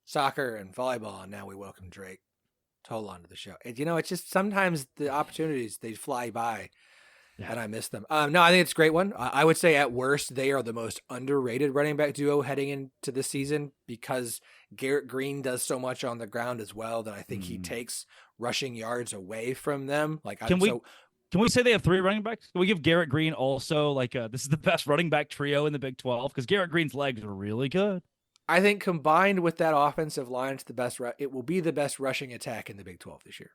soccer, and volleyball, and now we welcome Drake to hold on to the show. And, it's just sometimes the opportunities, they fly by, and I miss them. No, I think it's a great one. I would say at worst, they are the most underrated running back duo heading into this season because Garrett Green does so much on the ground as well that I think he takes rushing yards away from them. Can we say they have 3 running backs? Can we give Garrett Green also this is the best running back trio in the Big 12? Because Garrett Green's legs are really good. I think combined with that offensive line, it will be the best rushing attack in the Big 12 this year.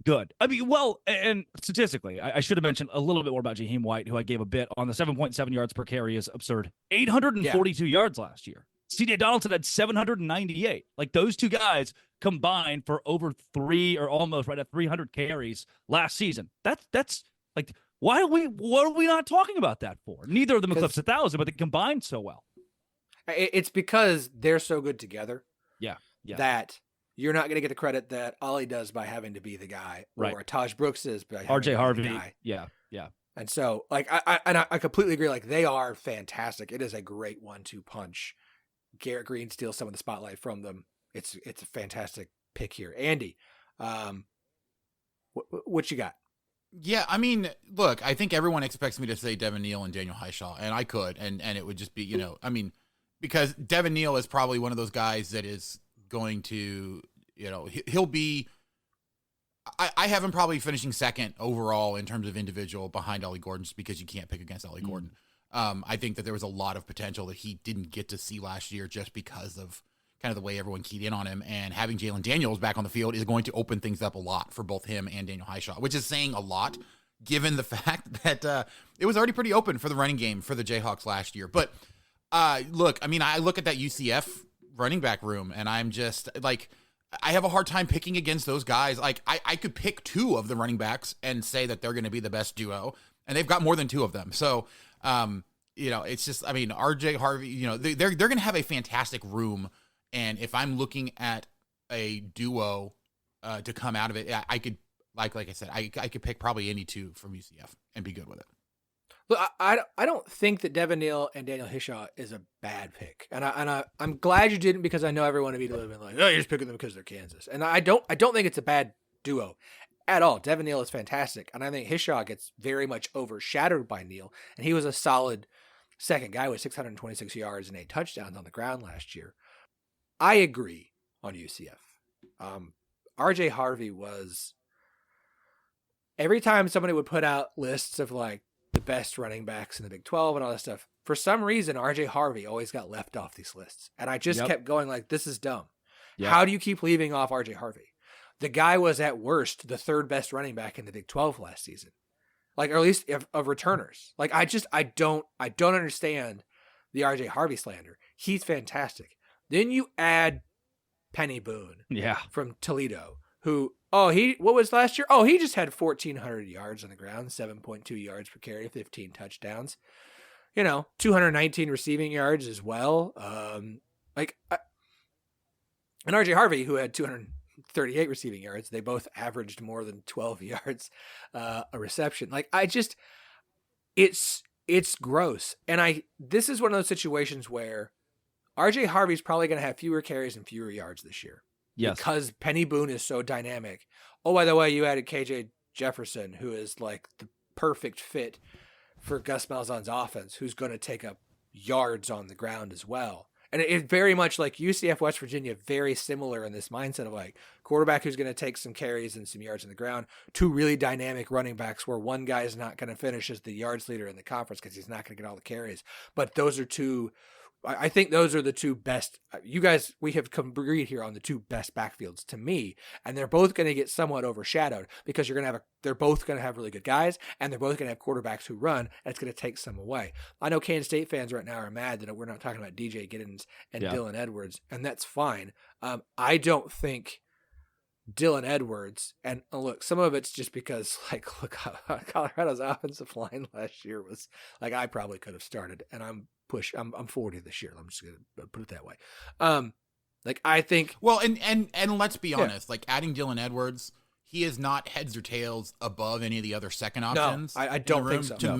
Good. I mean, well, and statistically, I should have mentioned a little bit more about Jaheim White, who I gave a bit on. The 7.7 yards per carry is absurd. 842 yards last year. CJ Donaldson had 798. Like, those two guys combined for over 3 or almost right at 300 carries last season. That's like, what are we not talking about that for? Neither of them eclipsed 1,000, but they combined so well. It's because they're so good together. Yeah. That you're not going to get the credit that Ollie does by having to be the guy, or Taj Brooks is by having RJ Harvey. The guy. Yeah. And so, like, I completely agree. Like, they are fantastic. It is a great 1-2 punch. Garrett Green steals some of the spotlight from them. It's a fantastic pick here. Andy, what you got? Yeah, I mean, look, I think everyone expects me to say Devin Neal and Daniel Highshaw, and I could, and it would just be, because Devin Neal is probably one of those guys that is going to, he'll be, I have him probably finishing second overall in terms of individual behind Ollie Gordon, just because you can't pick against Ollie Gordon. I think that there was a lot of potential that he didn't get to see last year just because of kind of the way everyone keyed in on him, and having Jalen Daniels back on the field is going to open things up a lot for both him and Daniel Highshaw, which is saying a lot given the fact that it was already pretty open for the running game for the Jayhawks last year. But look, I mean, I look at that UCF running back room and I'm just like, I have a hard time picking against those guys. Like, I could pick 2 of the running backs and say that they're going to be the best duo, and they've got more than 2 of them. So, it's just, I mean, RJ Harvey, they're going to have a fantastic room. And if I'm looking at a duo to come out of it, I could, like I said, I could pick probably any 2 from UCF and be good with it. Look, I don't think that Devin Neal and Daniel Highshaw is a bad pick, and I'm glad you didn't, because I know everyone immediately been like, oh, you're just picking them because they're Kansas, and I don't think it's a bad duo at all. Devin Neal is fantastic, and I think Highshaw gets very much overshadowed by Neal, and he was a solid second guy with 626 yards and 8 touchdowns on the ground last year. I agree on UCF. RJ Harvey was, every time somebody would put out lists of like the best running backs in the Big 12 and all that stuff, for some reason, RJ Harvey always got left off these lists. And I just kept going like, this is dumb. Yep. How do you keep leaving off RJ Harvey? The guy was at worst the 3rd best running back in the Big 12 last season. Like, or at least of returners. Like, I don't understand the RJ Harvey slander. He's fantastic. Then you add Penny Boone from Toledo, who, what was last year? Oh, he just had 1,400 yards on the ground, 7.2 yards per carry, 15 touchdowns, 219 receiving yards as well. And RJ Harvey, who had 238 receiving yards, they both averaged more than 12 yards a reception. Like, it's gross. And this is one of those situations where RJ Harvey's probably going to have fewer carries and fewer yards this year. Yes. Because Penny Boone is so dynamic. Oh, by the way, you added KJ Jefferson, who is like the perfect fit for Gus Malzahn's offense, who's going to take up yards on the ground as well. And it very much like UCF West Virginia, very similar in this mindset of like quarterback who's going to take some carries and some yards on the ground, 2 really dynamic running backs where one guy is not going to finish as the yards leader in the conference because he's not going to get all the carries. But those are 2 I think those are the two best. You guys, we have agreed here on the two best backfields to me, and they're both going to get somewhat overshadowed because they're both going to have really good guys, and they're both going to have quarterbacks who run, and it's going to take some away. I know Kansas State fans right now are mad that we're not talking about DJ Giddens and Dylan Edwards, and that's fine. I don't think Dylan Edwards, and look, some of it's just because, like, look, Colorado's offensive line last year was like, I probably could have started, and I'm 40 this year. I'm just gonna put it that way. Like, I think, well, and let's be honest, like, adding Dylan Edwards, he is not heads or tails above any of the other second options. No, I don't think so. To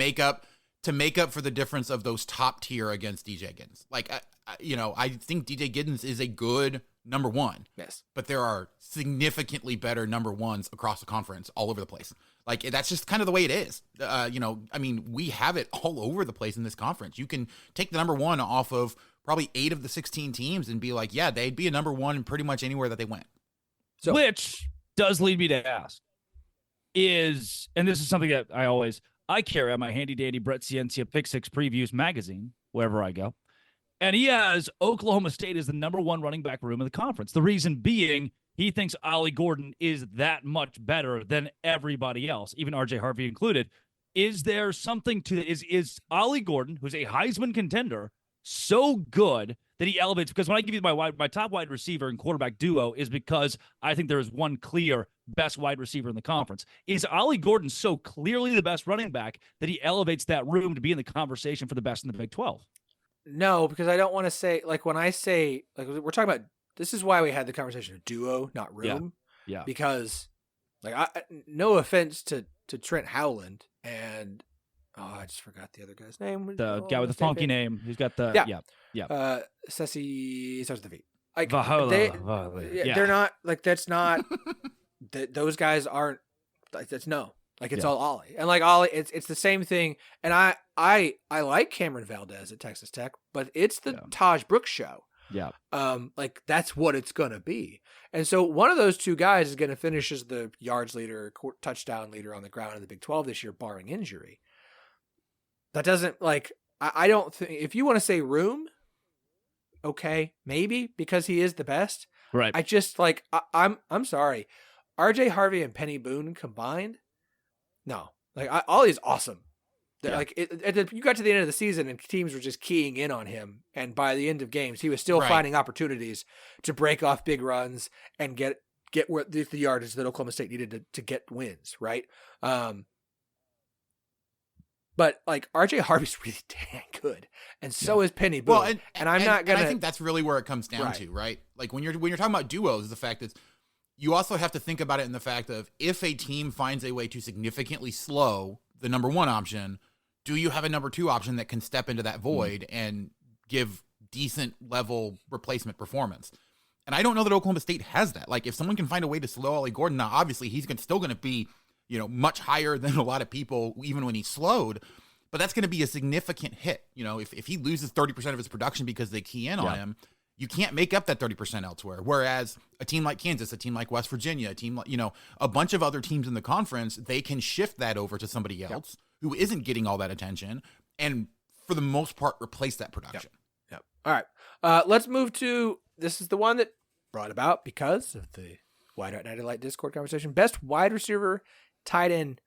make up for the difference of those top tier against DJ Giddens. Like, I think DJ Giddens is a good number one. Yes. But there are significantly better number ones across the conference all over the place. Like, that's just kind of the way it is. We have it all over the place in this conference. You can take the number one off of probably 8 of the 16 teams and be like, yeah, they'd be a number one pretty much anywhere that they went. So, which does lead me to ask and this is something that I carry on my handy dandy Brett Ciencia Pick Six Previews magazine, wherever I go. And he has Oklahoma State as the number one running back room in the conference. The reason being, he thinks Ollie Gordon is that much better than everybody else, even RJ Harvey included. Is there something to is Ollie Gordon, who's a Heisman contender, so good that he elevates? Because when I give you my top wide receiver and quarterback duo is because I think there is one clear best wide receiver in the conference. Is Ollie Gordon so clearly the best running back that he elevates that room to be in the conversation for the best in the Big 12? No, because I don't want to say, like, when I say, like, we're talking about, this is why we had the conversation of duo, not room. Yeah. Because, like, no offense to Trent Howland and, I just forgot the other guy's name. The guy with the funky name. He's got the, Ceci starts with the V. Like, Vahola. They're not, like, that's not, those guys aren't, like, that's no. Like, it's all Ollie. And, like, Ollie, it's the same thing. And I like Cameron Valdez at Texas Tech, but it's the Taj Brooks show. Yeah. Like, that's what it's going to be. And so one of those two guys is going to finish as the yards leader, touchdown leader on the ground in the Big 12 this year, barring injury. That doesn't, like, I don't think, if you want to say room, okay, maybe, because he is the best. Right. I just, like, I'm sorry. RJ Harvey and Penny Boone combined, no. Like, Ollie's awesome. Like, you got to the end of the season and teams were just keying in on him. And by the end of games, he was still finding opportunities to break off big runs and get where the yardage that Oklahoma State needed to get wins, right? But, like, RJ Harvey's really dang good, and so is Penny Boone. Well, and I'm not gonna. And I think that's really where it comes down to, right? Like, when you're talking about duos, is the fact that you also have to think about it in the fact of, if a team finds a way to significantly slow the number one option, do you have a number two option that can step into that void and give decent level replacement performance? And I don't know that Oklahoma State has that. Like, if someone can find a way to slow Ollie Gordon, now obviously he's still going to be, much higher than a lot of people, even when he's slowed, but that's going to be a significant hit. If he loses 30% of his production because they key in on him, you can't make up that 30% elsewhere. Whereas a team like Kansas, a team like West Virginia, a team like, a bunch of other teams in the conference, they can shift that over to somebody else who isn't getting all that attention and, for the most part, replace that production. Yep. All right. Let's move to, this is the one that brought about because of the Wide Right Night Light Discord conversation. Best wide receiver tight end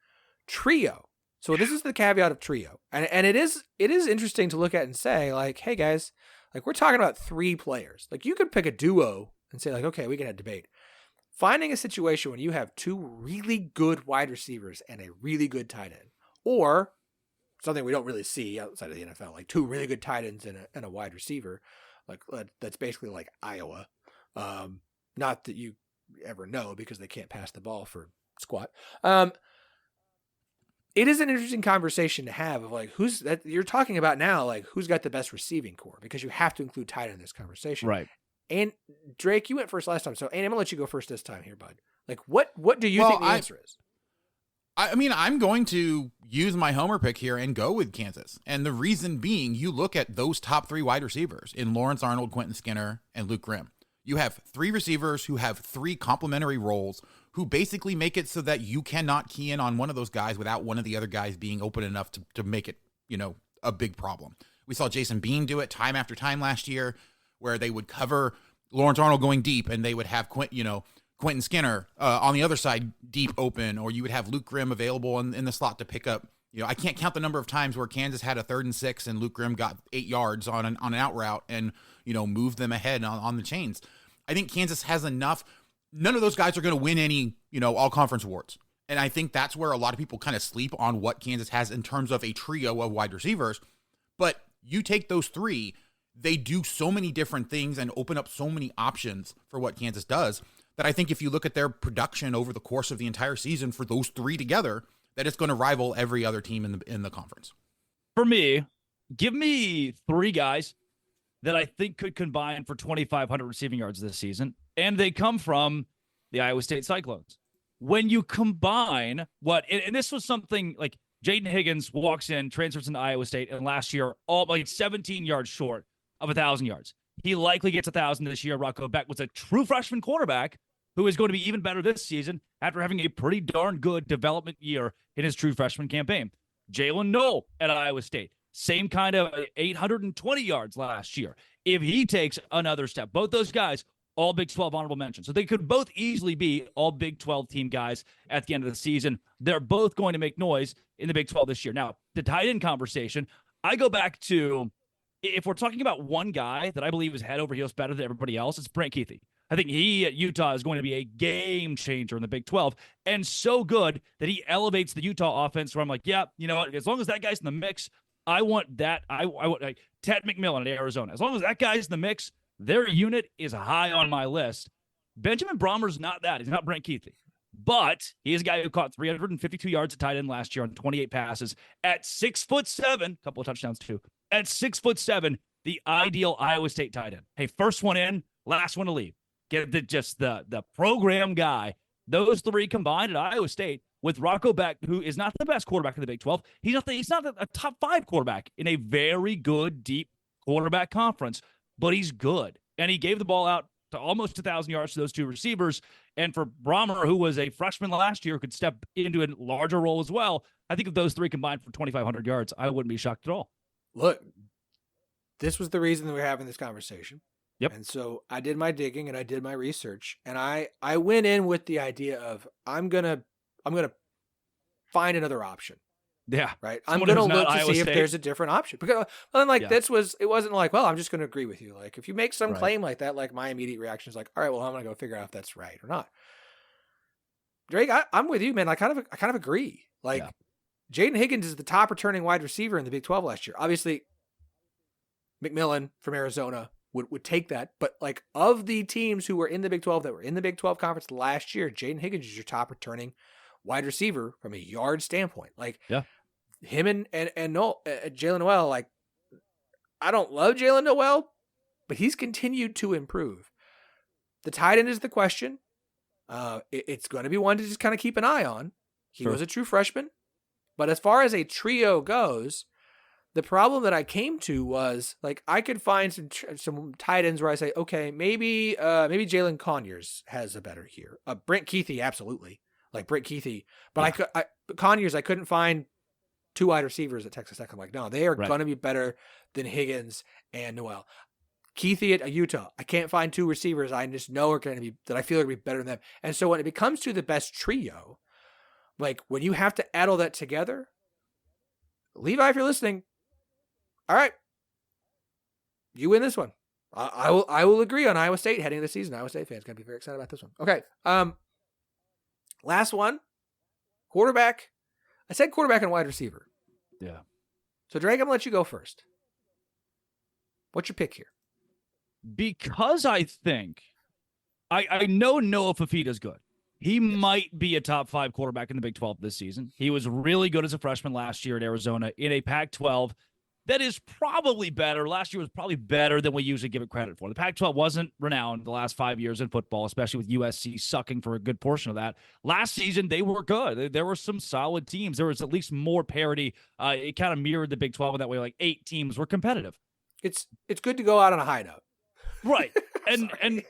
trio. So this is the caveat of trio. And it is interesting to look at and say, like, hey guys, like, we're talking about 3 players. Like, you could pick a duo and say, like, okay, we can have debate. Finding a situation when you have 2 really good wide receivers and a really good tight end, or something we don't really see outside of the NFL, like 2 really good tight ends and a wide receiver, like, that's basically like Iowa. Not that you ever know, because they can't pass the ball for squat. It is an interesting conversation to have of, like, who's that you're talking about now, like, who's got the best receiving core, because you have to include tight end in this conversation. Right. And Drake, you went first last time, so I'm gonna let you go first this time here, bud. Like, what do you think the answer is? I mean, I'm going to use my homer pick here and go with Kansas. And the reason being, you look at those top 3 wide receivers in Lawrence Arnold, Quentin Skinner, and Luke Grimm. You have 3 receivers who have 3 complementary roles, who basically make it so that you cannot key in on one of those guys without one of the other guys being open enough to make it, a big problem. We saw Jason Bean do it time after time last year, where they would cover Lawrence Arnold going deep, and they would have Quentin Skinner on the other side deep open, or you would have Luke Grimm available in the slot to pick up. I can't count the number of times where Kansas had a 3rd and 6 and Luke Grimm got 8 yards on an out route and, moved them ahead on the chains. I think Kansas has enough. None of those guys are going to win any, all conference awards. And I think that's where a lot of people kind of sleep on what Kansas has in terms of a trio of wide receivers. But you take those 3, they do so many different things and open up so many options for what Kansas does that I think if you look at their production over the course of the entire season for those 3 together, that it's going to rival every other team in the conference. For me, give me 3 guys that I think could combine for 2,500 receiving yards this season, and they come from the Iowa State Cyclones. When you combine and this was something like Jaden Higgins walks in, transfers into Iowa State, and last year, all 17 yards short of 1,000 yards. He likely gets 1,000 this year. Rocco Beck was a true freshman quarterback who is going to be even better this season after having a pretty darn good development year in his true freshman campaign. Jalen Noel at Iowa State, same kind of 820 yards last year. If he takes another step, both those guys, all Big 12 honorable mention. So they could both easily be all Big 12 team guys at the end of the season. They're both going to make noise in the Big 12 this year. Now, the tight end conversation, I go back to, if we're talking about one guy that I believe is head over heels better than everybody else, it's Brent Keithy. I think he at Utah is going to be a game changer in the Big 12, and so good that he elevates the Utah offense where I'm like, yeah, as long as that guy's in the mix, I want that. I want like Ted McMillan at Arizona. As long as that guy's in the mix, their unit is high on my list. Benjamin Brommer's not that. He's not Brent Keithy. But he is a guy who caught 352 yards at tight end last year on 28 passes at 6'7", a couple of touchdowns too. At 6'7", the ideal Iowa State tight end. Hey, first one in, last one to leave. Get the program guy. Those 3 combined at Iowa State with Rocco Beck, who is not the best quarterback in the Big 12. He's not a top 5 quarterback in a very good, deep quarterback conference, but he's good. And he gave the ball out to almost 1,000 yards to those 2 receivers. And for Brommer, who was a freshman last year, could step into a larger role as well. I think if those 3 combined for 2,500 yards, I wouldn't be shocked at all. Look, this was the reason that we're having this conversation. Yep. And so I did my digging and I did my research, and I went in with the idea of I'm gonna find another option. Yeah. Right. I'm gonna look to see if there's a different option. Because it wasn't like, well, I'm just gonna agree with you. Like if you make some claim like that, like my immediate reaction is like, all right, well, I'm gonna go figure out if that's right or not. Drake, I'm with you, man. I kind of agree. Like Jaden Higgins is the top returning wide receiver in the Big 12 last year. Obviously, McMillan from Arizona would take that. But like of the teams who were in the Big 12 that were in the Big 12 conference last year, Jaden Higgins is your top returning wide receiver from a yard standpoint. Like him and Jalen Noel, like I don't love Jalen Noel, but he's continued to improve. The tight end is the question. It's going to be one to just kind of keep an eye on. He was a true freshman. But as far as a trio goes, the problem that I came to was like I could find some tight ends where I say, okay, maybe Jalen Conyers has a better year. Brent Keithy, absolutely, like Brent Keithy. But Conyers, I couldn't find 2 wide receivers at Texas Tech. I'm like, no, they are going to be better than Higgins and Noel. Keithy at Utah, I can't find 2 receivers I just know are going to be that I feel are going to be better than them. And so when it comes to the best trio, like when you have to add all that together, Levi, if you're listening, all right, you win this one. I will agree on Iowa State heading into the season. Iowa State fans going to be very excited about this one. Okay. Last one, quarterback. I said quarterback and wide receiver. Yeah. So Drake, I'm going to let you go first. What's your pick here? Because I think I know Noah Fafita's good. He might be a top 5 quarterback in the Big 12 this season. He was really good as a freshman last year at Arizona in a Pac-12 that is probably better. Last year was probably better than we usually give it credit for. The Pac-12 wasn't renowned the last 5 years in football, especially with USC sucking for a good portion of that. Last season, they were good. There were some solid teams. There was at least more parity. It kind of mirrored the Big 12 in that way. Like 8 teams were competitive. It's good to go out on a high note. Right. and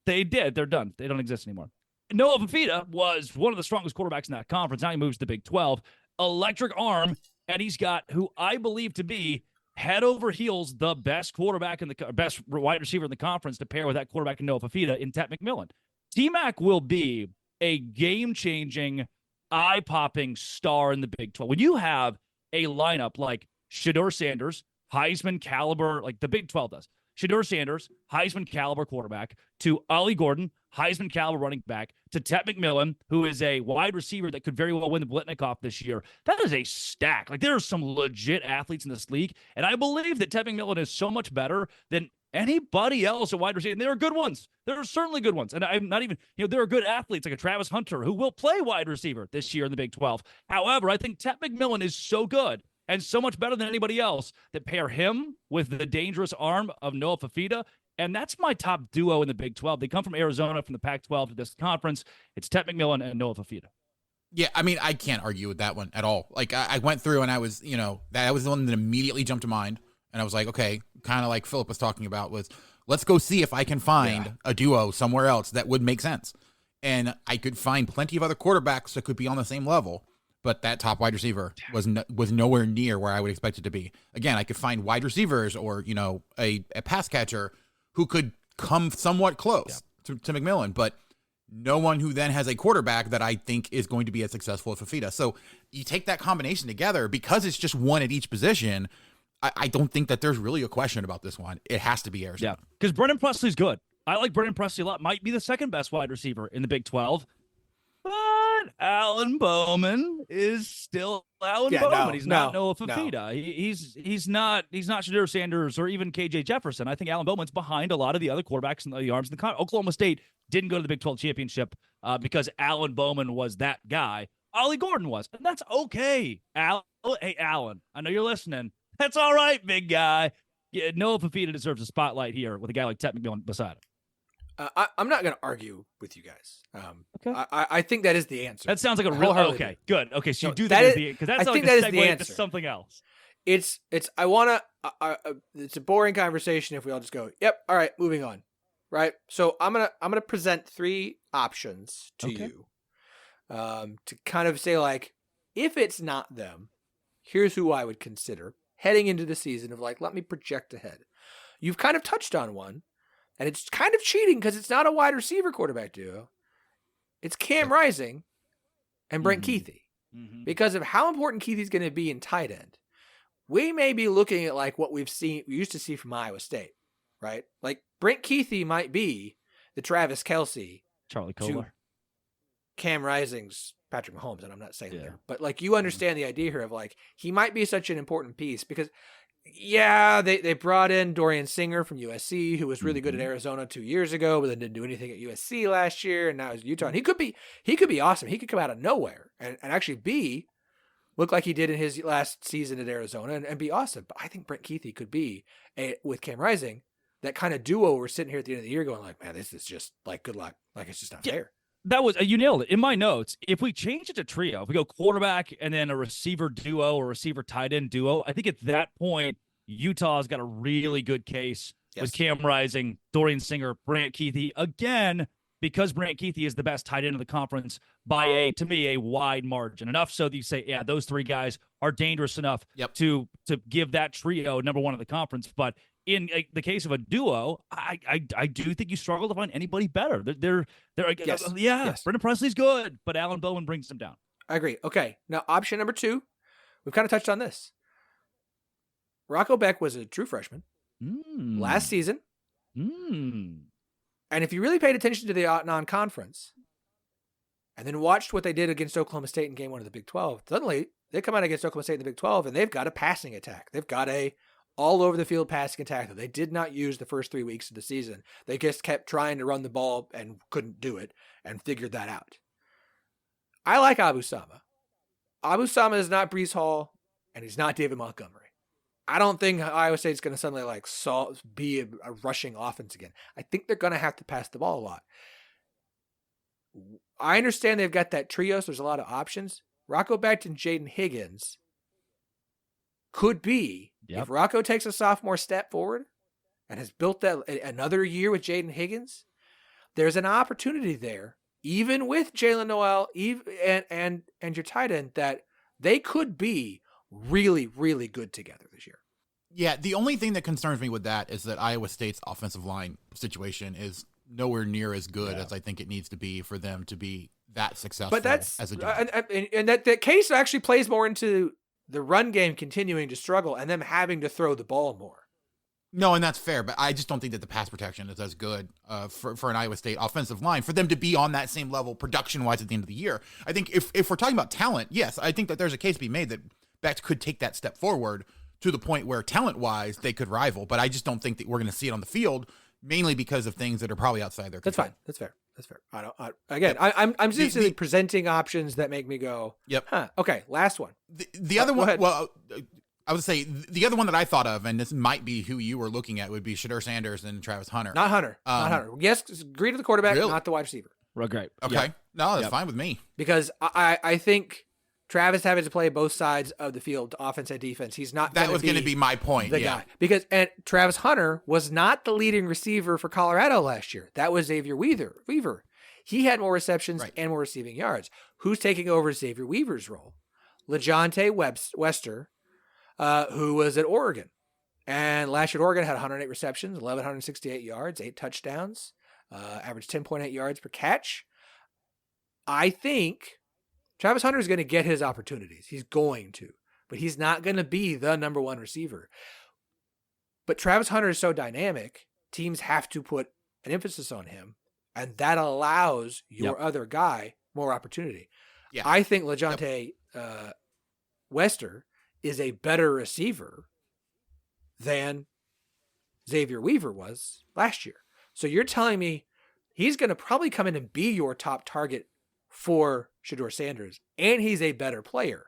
they did. They're done. They don't exist anymore. Noah Fafita was one of the strongest quarterbacks in that conference. Now he moves to Big 12. Electric arm, and he's got who I believe to be head over heels the best quarterback in the best wide receiver in the conference to pair with that quarterback in Noah Fafita in Tet McMillan. T-Mac will be a game-changing, eye-popping star in the Big 12. When you have a lineup like Shedeur Sanders, Heisman caliber, like the Big 12 does, Shedeur Sanders, Heisman caliber quarterback, to Ollie Gordon, Heisman caliber running back, to Tet McMillan, who is a wide receiver that could very well win the Blitnikoff this year. That is a stack. Like, there are some legit athletes in this league, and I believe that Tet McMillan is so much better than anybody else at wide receiver. And there are good ones. There are certainly good ones. And I'm not even, there are good athletes like a Travis Hunter who will play wide receiver this year in the Big 12. However, I think Tet McMillan is so good and so much better than anybody else that pair him with the dangerous arm of Noah Fafita. And that's my top duo in the Big 12. They come from Arizona, from the Pac-12 to this conference. It's Tet McMillan and Noah Fafita. Yeah, I mean, I can't argue with that one at all. Like, I went through and I was, that was the one that immediately jumped to mind. And I was like, okay, kind of like Phillip was talking about, was let's go see if I can find a duo somewhere else that would make sense. And I could find plenty of other quarterbacks that could be on the same level, but that top wide receiver was nowhere near where I would expect it to be. Again, I could find wide receivers or, a pass catcher who could come somewhat close to McMillan, but no one who then has a quarterback that I think is going to be as successful as Fafita. So you take that combination together, because it's just one at each position, I don't think that there's really a question about this one. It has to be Arizona. Yeah, because Brennan Presley's good. I like Brennan Presley a lot. Might be the second best wide receiver in the Big 12. But Alan Bowman is still Alan Bowman. He's not Noah Fafita. No. He's not Shedeur Sanders or even KJ Jefferson. I think Alan Bowman's behind a lot of the other quarterbacks in the arms in the country. Oklahoma State didn't go to the Big 12 championship because Alan Bowman was that guy. Ollie Gordon was, and that's okay. Hey, Alan, I know you're listening. That's all right, big guy. Yeah, Noah Fafita deserves a spotlight here with a guy like Tet McMillan beside him. I'm not going to argue with you guys. Okay. I think that is the answer. That sounds like a real. Okay, good. Okay, so you do that because that's like a segue into something else. It's I want to. It's a boring conversation if we all just go, "Yep, all right, moving on." Right. So I'm gonna present three options to you, to kind of say, like, if it's not them, here's who I would consider heading into the season of, like, let me project ahead. You've kind of touched on one, and it's kind of cheating because it's not a wide receiver quarterback duo. It's Cam Rising and Brent Keithy. Mm-hmm. Because of how important Keithy's going to be in tight end. We may be looking at, like, what we used to see from Iowa State, right? Like, Brent Keithy might be the Travis Kelce, Charlie Kohler, Cam Rising's Patrick Mahomes, and I'm not saying there, but, like, you understand the idea here of, like, he might be such an important piece because, they brought in Dorian Singer from USC, who was really good at Arizona 2 years ago, but then didn't do anything at USC last year, and now he's Utah. And he could be awesome. He could come out of nowhere and actually look like he did in his last season at Arizona and be awesome. But I think Brent Keithy could be, with Cam Rising, that kind of duo we're sitting here at the end of the year going, like, man, this is just, like, good luck. Like, it's just not fair. That was, you nailed it. In my notes, if we change it to trio, if we go quarterback and then a receiver duo or receiver tight end duo, I think at that point, Utah's got a really good case with Cam Rising, Dorian Singer, Brant Keithy. Again, because Brant Keithy is the best tight end of the conference by to me, a wide margin. Enough so that you say, yeah, those three guys are dangerous enough to give that trio number one in the conference. But in the case of a duo, I do think you struggle to find anybody better. They're Brendan Presley's good, but Alan Bowman brings them down. I agree. Okay, now option number two, we've kind of touched on this. Rocco Beck was a true freshman last season. And if you really paid attention to the non-conference and then watched what they did against Oklahoma State in game 1 of the Big 12, suddenly they come out against Oklahoma State in the Big 12 and they've got a passing attack. They've got a all over the field passing attack that they did not use the first 3 weeks of the season. They just kept trying to run the ball and couldn't do it and figured that out. I like Abu Sama. Abu Sama is not Breece Hall and he's not David Montgomery. I don't think Iowa State's going to suddenly be a rushing offense again. I think they're going to have to pass the ball a lot. I understand they've got that trio, so there's a lot of options. Rocco Becht and Jaden Higgins could be, if Rocco takes a sophomore step forward and has built that another year with Jaden Higgins, there's an opportunity there, even with Jalen Noel and your tight end, that they could be really, really good together this year. Yeah, the only thing that concerns me with that is that Iowa State's offensive line situation is nowhere near as good as I think it needs to be for them to be that successful. But that's as a and that case actually plays more into the run game continuing to struggle and them having to throw the ball more. No, and that's fair, but I just don't think that the pass protection is as good for an Iowa State offensive line for them to be on that same level production-wise at the end of the year. I think if we're talking about talent, yes, I think that there's a case to be made that Beck could take that step forward to the point where talent-wise they could rival, but I just don't think that we're going to see it on the field, mainly because of things that are probably outside their control. That's fine. That's fair. I'm just presenting options that make me go, yep. Huh. Okay, last one. The other one, well, I would say the other one that I thought of, and this might be who you were looking at, would be Shedeur Sanders and Travis Hunter. Not Hunter. Not Hunter. Yes, agree to the quarterback, really? not the wide receiver. Well, great. Okay. Yep. No, that's fine with me. Because I think Travis having to play both sides of the field, offense and defense. He's not. That was going to be my point. The guy, because Travis Hunter was not the leading receiver for Colorado last year. That was Xavier Weaver. He had more receptions and more receiving yards. Who's taking over Xavier Weaver's role? LeJontay Wester, who was at Oregon, and last year Oregon had 108 receptions, 1,168 yards, 8 touchdowns, averaged 10.8 yards per catch. I think Travis Hunter is going to get his opportunities. He's going to, but he's not going to be the number one receiver. But Travis Hunter is so dynamic, teams have to put an emphasis on him, and that allows your other guy more opportunity. Yeah. I think LeJontay Wester is a better receiver than Xavier Weaver was last year. So you're telling me he's going to probably come in and be your top target for Shedeur Sanders, and he's a better player.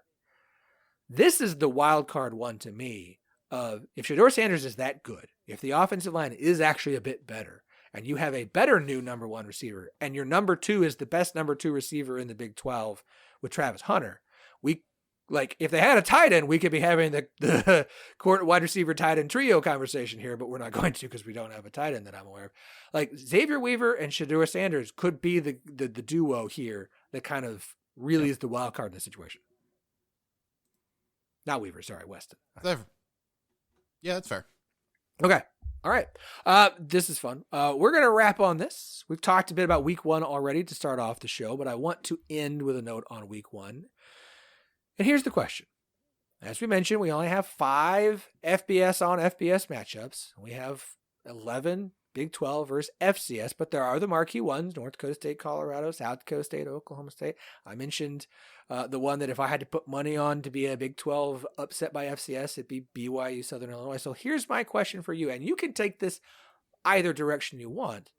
This is the wild card one to me of if Shedeur Sanders is that good, if the offensive line is actually a bit better, and you have a better new number one receiver, and your number two is the best number two receiver in the Big 12 with Travis Hunter, if they had a tight end, we could be having the court wide receiver tight end trio conversation here, but we're not going to because we don't have a tight end that I'm aware of. Like Xavier Weaver and Shedeur Sanders could be the duo here that kind of really is the wild card in the situation. Not Weaver, sorry, Weston. Yeah, that's fair. Okay. All right. This is fun. We're going to wrap on this. We've talked a bit about week one already to start off the show, but I want to end with a note on week one. And here's the question. As we mentioned, we only have 5 FBS on FBS matchups. We have 11 Big 12 versus FCS, but there are the marquee ones, North Dakota State, Colorado, South Dakota State, Oklahoma State. I mentioned the one that if I had to put money on to be a Big 12 upset by FCS, it'd be BYU, Southern Illinois. So here's my question for you, and you can take this either direction you want.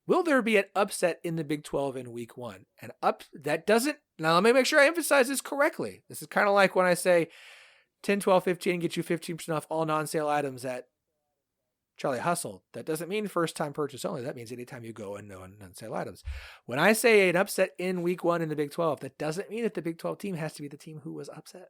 Will there be an upset in the Big 12 in week one? Now let me make sure I emphasize this correctly. This is kind of like when I say 10, 12, 15, get you 15% off all non-sale items at Charlie Hustle. That doesn't mean first time purchase only. That means anytime you go and no non-sale items. When I say an upset in week one in the Big 12, that doesn't mean that the Big 12 team has to be the team who was upset.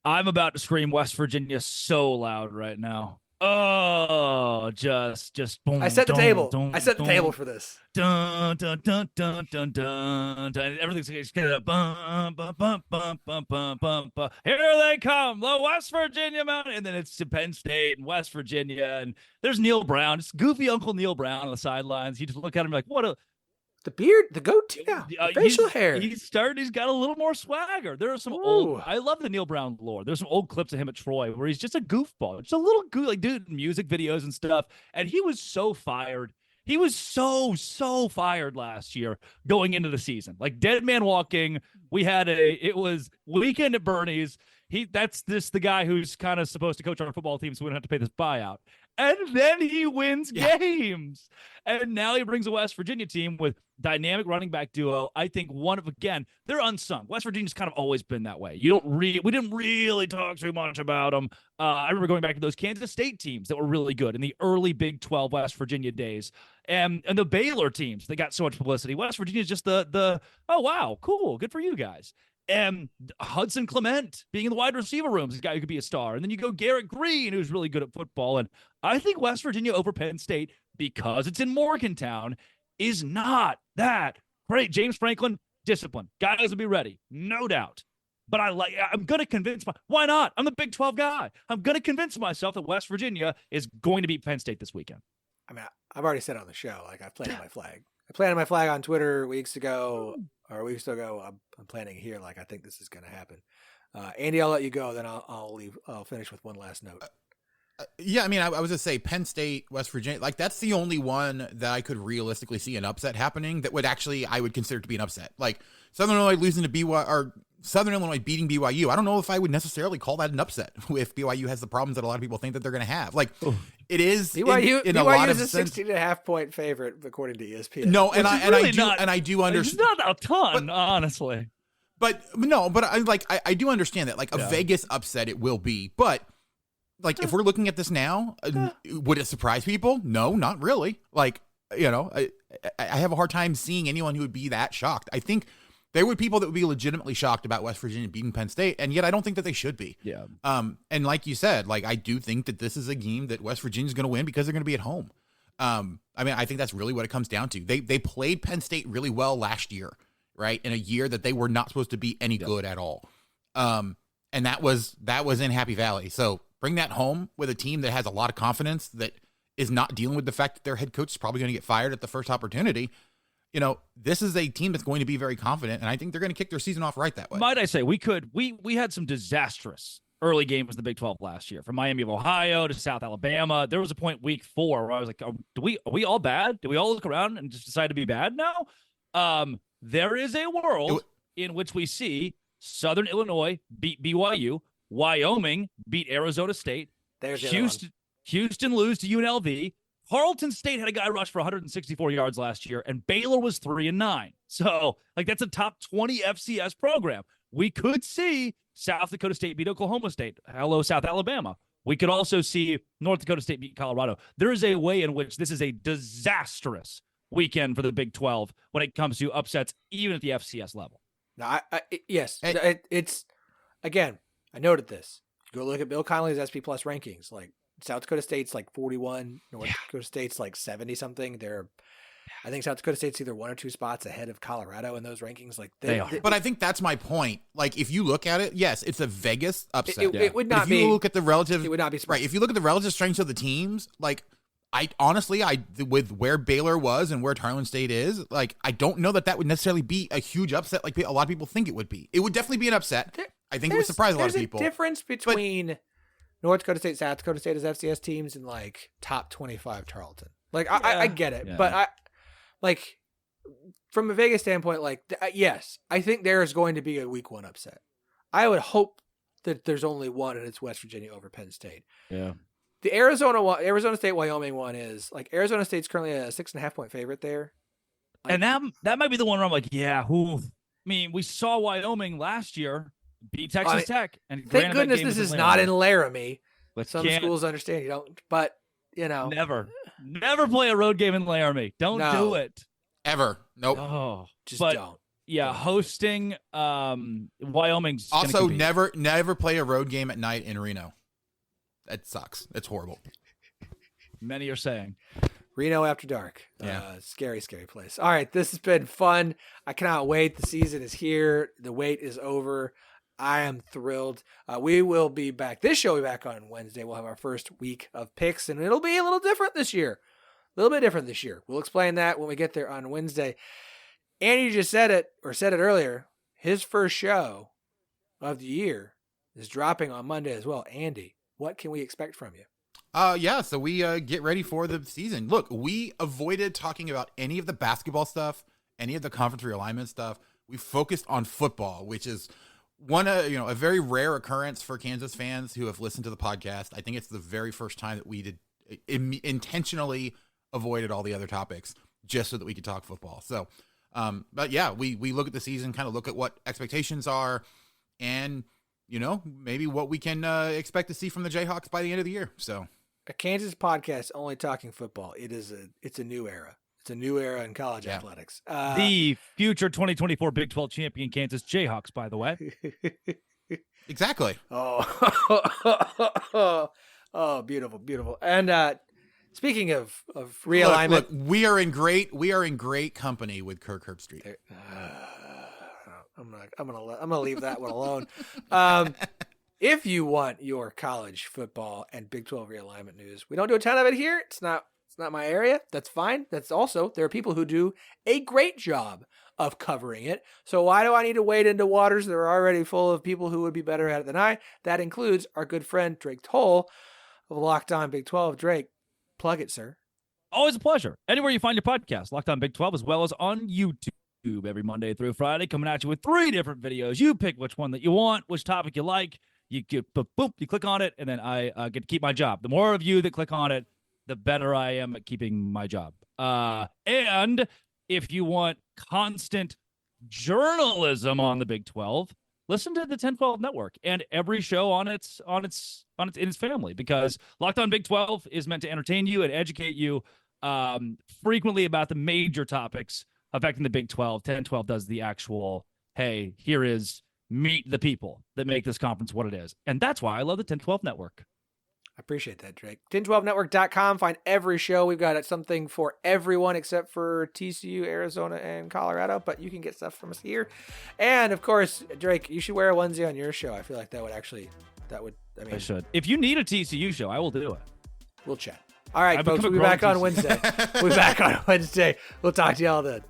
I'm about to scream West Virginia so loud right now. Oh, just boom. I set the table. I set the table for this. Dun dun dun dun dun dun. dun. Everything's gonna bum bum bum bum bum bum bum bum. Here they come, the West Virginia Mountain, and then it's to Penn State and West Virginia, and there's Neil Brown. It's goofy Uncle Neil Brown on the sidelines. You just look at him like, what a. The beard, the goatee, the facial hair. He's got a little more swagger. There are some I love the Neil Brown lore. There's some old clips of him at Troy where he's just a goofball, just a little doing music videos and stuff. And he was so fired. He was so fired last year going into the season. Like dead man walking. It was weekend at Bernie's. That's the guy who's kind of supposed to coach our football team, so we don't have to pay this buyout. And then he wins games. And now he brings a West Virginia team with dynamic running back duo. I think they're unsung. West Virginia's kind of always been that way. We didn't really talk too much about them. I remember going back to those Kansas State teams that were really good in the early Big 12 West Virginia days. And the Baylor teams, they got so much publicity. West Virginia's just the oh, wow, cool, good for you guys. And Hudson Clement being in the wide receiver rooms, this guy who could be a star. And then you go Garrett Green, who's really good at football. And I think West Virginia over Penn State, because it's in Morgantown, is not that great. James Franklin, discipline. Guys will be ready, no doubt. But I'm going to convince why not? I'm the Big 12 guy. I'm going to convince myself that West Virginia is going to beat Penn State this weekend. I mean, I've already said on the show, like I planted my flag. I planted my flag on Twitter weeks ago. I'm planning here. Like, I think this is going to happen. Andy, I'll let you go. Then I'll leave. I'll finish with one last note. Yeah, I mean, I was going to say Penn State, West Virginia, like that's the only one that I could realistically see an upset happening that would actually, I would consider to be an upset. Like Southern Illinois losing to BYU or Southern Illinois beating BYU. I don't know if I would necessarily call that an upset if BYU has the problems that a lot of people think that they're going to have. Like it is BYU, in a lot of is a 16.5 point favorite according to ESPN. No, and I do understand. It's not a ton, honestly. But I do understand that like a Vegas upset it will be, but like if we're looking at this now, would it surprise people? No, not really. Like, I have a hard time seeing anyone who would be that shocked. I think there would people that would be legitimately shocked about West Virginia beating Penn State, and yet I don't think that they should be. Yeah. And like you said, like I do think that this is a game that West Virginia is going to win because they're going to be at home. I mean, I think that's really what it comes down to. They played Penn State really well last year, right? In a year that they were not supposed to be any good at all. And that was in Happy Valley. So bring that home with a team that has a lot of confidence, that is not dealing with the fact that their head coach is probably going to get fired at the first opportunity. This is a team that's going to be very confident, and I think they're going to kick their season off right that way. Might I say, we had some disastrous early games in the Big 12 last year, from Miami of Ohio to South Alabama. There was a point week 4 where I was like, are we all bad? Do we all look around and just decide to be bad now? There is a world in which we see Southern Illinois beat BYU, Wyoming beat Arizona State, Houston lose to UNLV. Carleton State had a guy rush for 164 yards last year, and Baylor was 3-9. So, like, that's a top 20 FCS program. We could see South Dakota State beat Oklahoma State. Hello, South Alabama. We could also see North Dakota State beat Colorado. There is a way in which this is a disastrous weekend for the Big 12 when it comes to upsets, even at the FCS level. No, yes. It's, again, I noted this. Go look at Bill Connolly's SP Plus rankings. Like, South Dakota State's like 41, North Dakota State's like 70-something. I think South Dakota State's either 1 or 2 spots ahead of Colorado in those rankings. Like they are. But I think that's my point. Like, if you look at it, yes, it's a Vegas upset. It would not be. If you look at the relative, it would not be right. If you look at the relative strengths of the teams, like, I honestly, with where Baylor was and where Tarleton State is, like, I don't know that would necessarily be a huge upset like a lot of people think it would be. It would definitely be an upset. I think it would surprise a lot of people. There's a difference between North Dakota State, South Dakota State as FCS teams, and like top 25 Tarleton. Like, I get it, but like, from a Vegas standpoint, like, yes, I think there is going to be a week 1 upset. I would hope that there's only one, and it's West Virginia over Penn State. Yeah. The Arizona State Wyoming one is like, Arizona State's currently a 6.5 point favorite there. Like, and that might be the one where I'm like, I mean, we saw Wyoming last year beat Texas Tech, and thank goodness this is not in Laramie. Some schools understand you don't, but never play a road game in Laramie. Don't do it ever. Nope. Oh, just don't. Yeah, hosting Wyoming's also never play a road game at night in Reno. That sucks. It's horrible. Many are saying Reno after dark. Scary place. All right, this has been fun. I cannot wait. The season is here. The wait is over. I am thrilled. We will be back. This show will be back on Wednesday. We'll have our first week of picks, and it'll be a little different this year. A little bit different this year. We'll explain that when we get there on Wednesday. Andy just said it earlier. His first show of the year is dropping on Monday as well. Andy, what can we expect from you? So we get ready for the season. Look, we avoided talking about any of the basketball stuff, any of the conference realignment stuff. We focused on football, which is a very rare occurrence for Kansas fans who have listened to the podcast. I think it's the very first time that we did intentionally avoided all the other topics just so that we could talk football. So, but yeah, we look at the season, kind of look at what expectations are, and maybe what we can expect to see from the Jayhawks by the end of the year. So, a Kansas podcast only talking football. It's a new era. It's a new era in college athletics. The future 2024 Big 12 champion Kansas Jayhawks, by the way. Exactly. Oh, beautiful. And speaking of realignment, look, we are in great company with Kirk Herbstreit. I'm gonna leave that one alone. If you want your college football and Big 12 realignment news, we don't do a ton of it here. It's not my area. That's fine. That's also, there are people who do a great job of covering it. So why do I need to wade into waters that are already full of people who would be better at it than I? That includes our good friend Drake Toll of Locked On Big 12. Drake, plug it, sir. Always a pleasure. Anywhere you find your podcast, Locked On Big 12, as well as on YouTube every Monday through Friday, coming at you with 3 different videos. You pick which one that you want, which topic you like. You get, boom, you click on it, and then I get to keep my job. The more of you that click on it, the better I am at keeping my job. And if you want constant journalism on the Big 12, listen to the 1012 Network and every show in its family, because Locked On Big 12 is meant to entertain you and educate you frequently about the major topics affecting the Big 12. 1012 does the actual, hey, here is meet the people that make this conference what it is. And that's why I love the 1012 Network. I appreciate that, Drake. 1012network.com. Find every show. We've got something for everyone except for TCU, Arizona, and Colorado, but you can get stuff from us here. And, of course, Drake, you should wear a onesie on your show. I feel like I should. If you need a TCU show, I will do it. We'll chat. All right, folks, we'll be back on Wednesday. We'll be back on Wednesday. We'll talk to y'all then.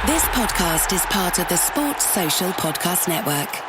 This podcast is part of the Sports Social Podcast Network.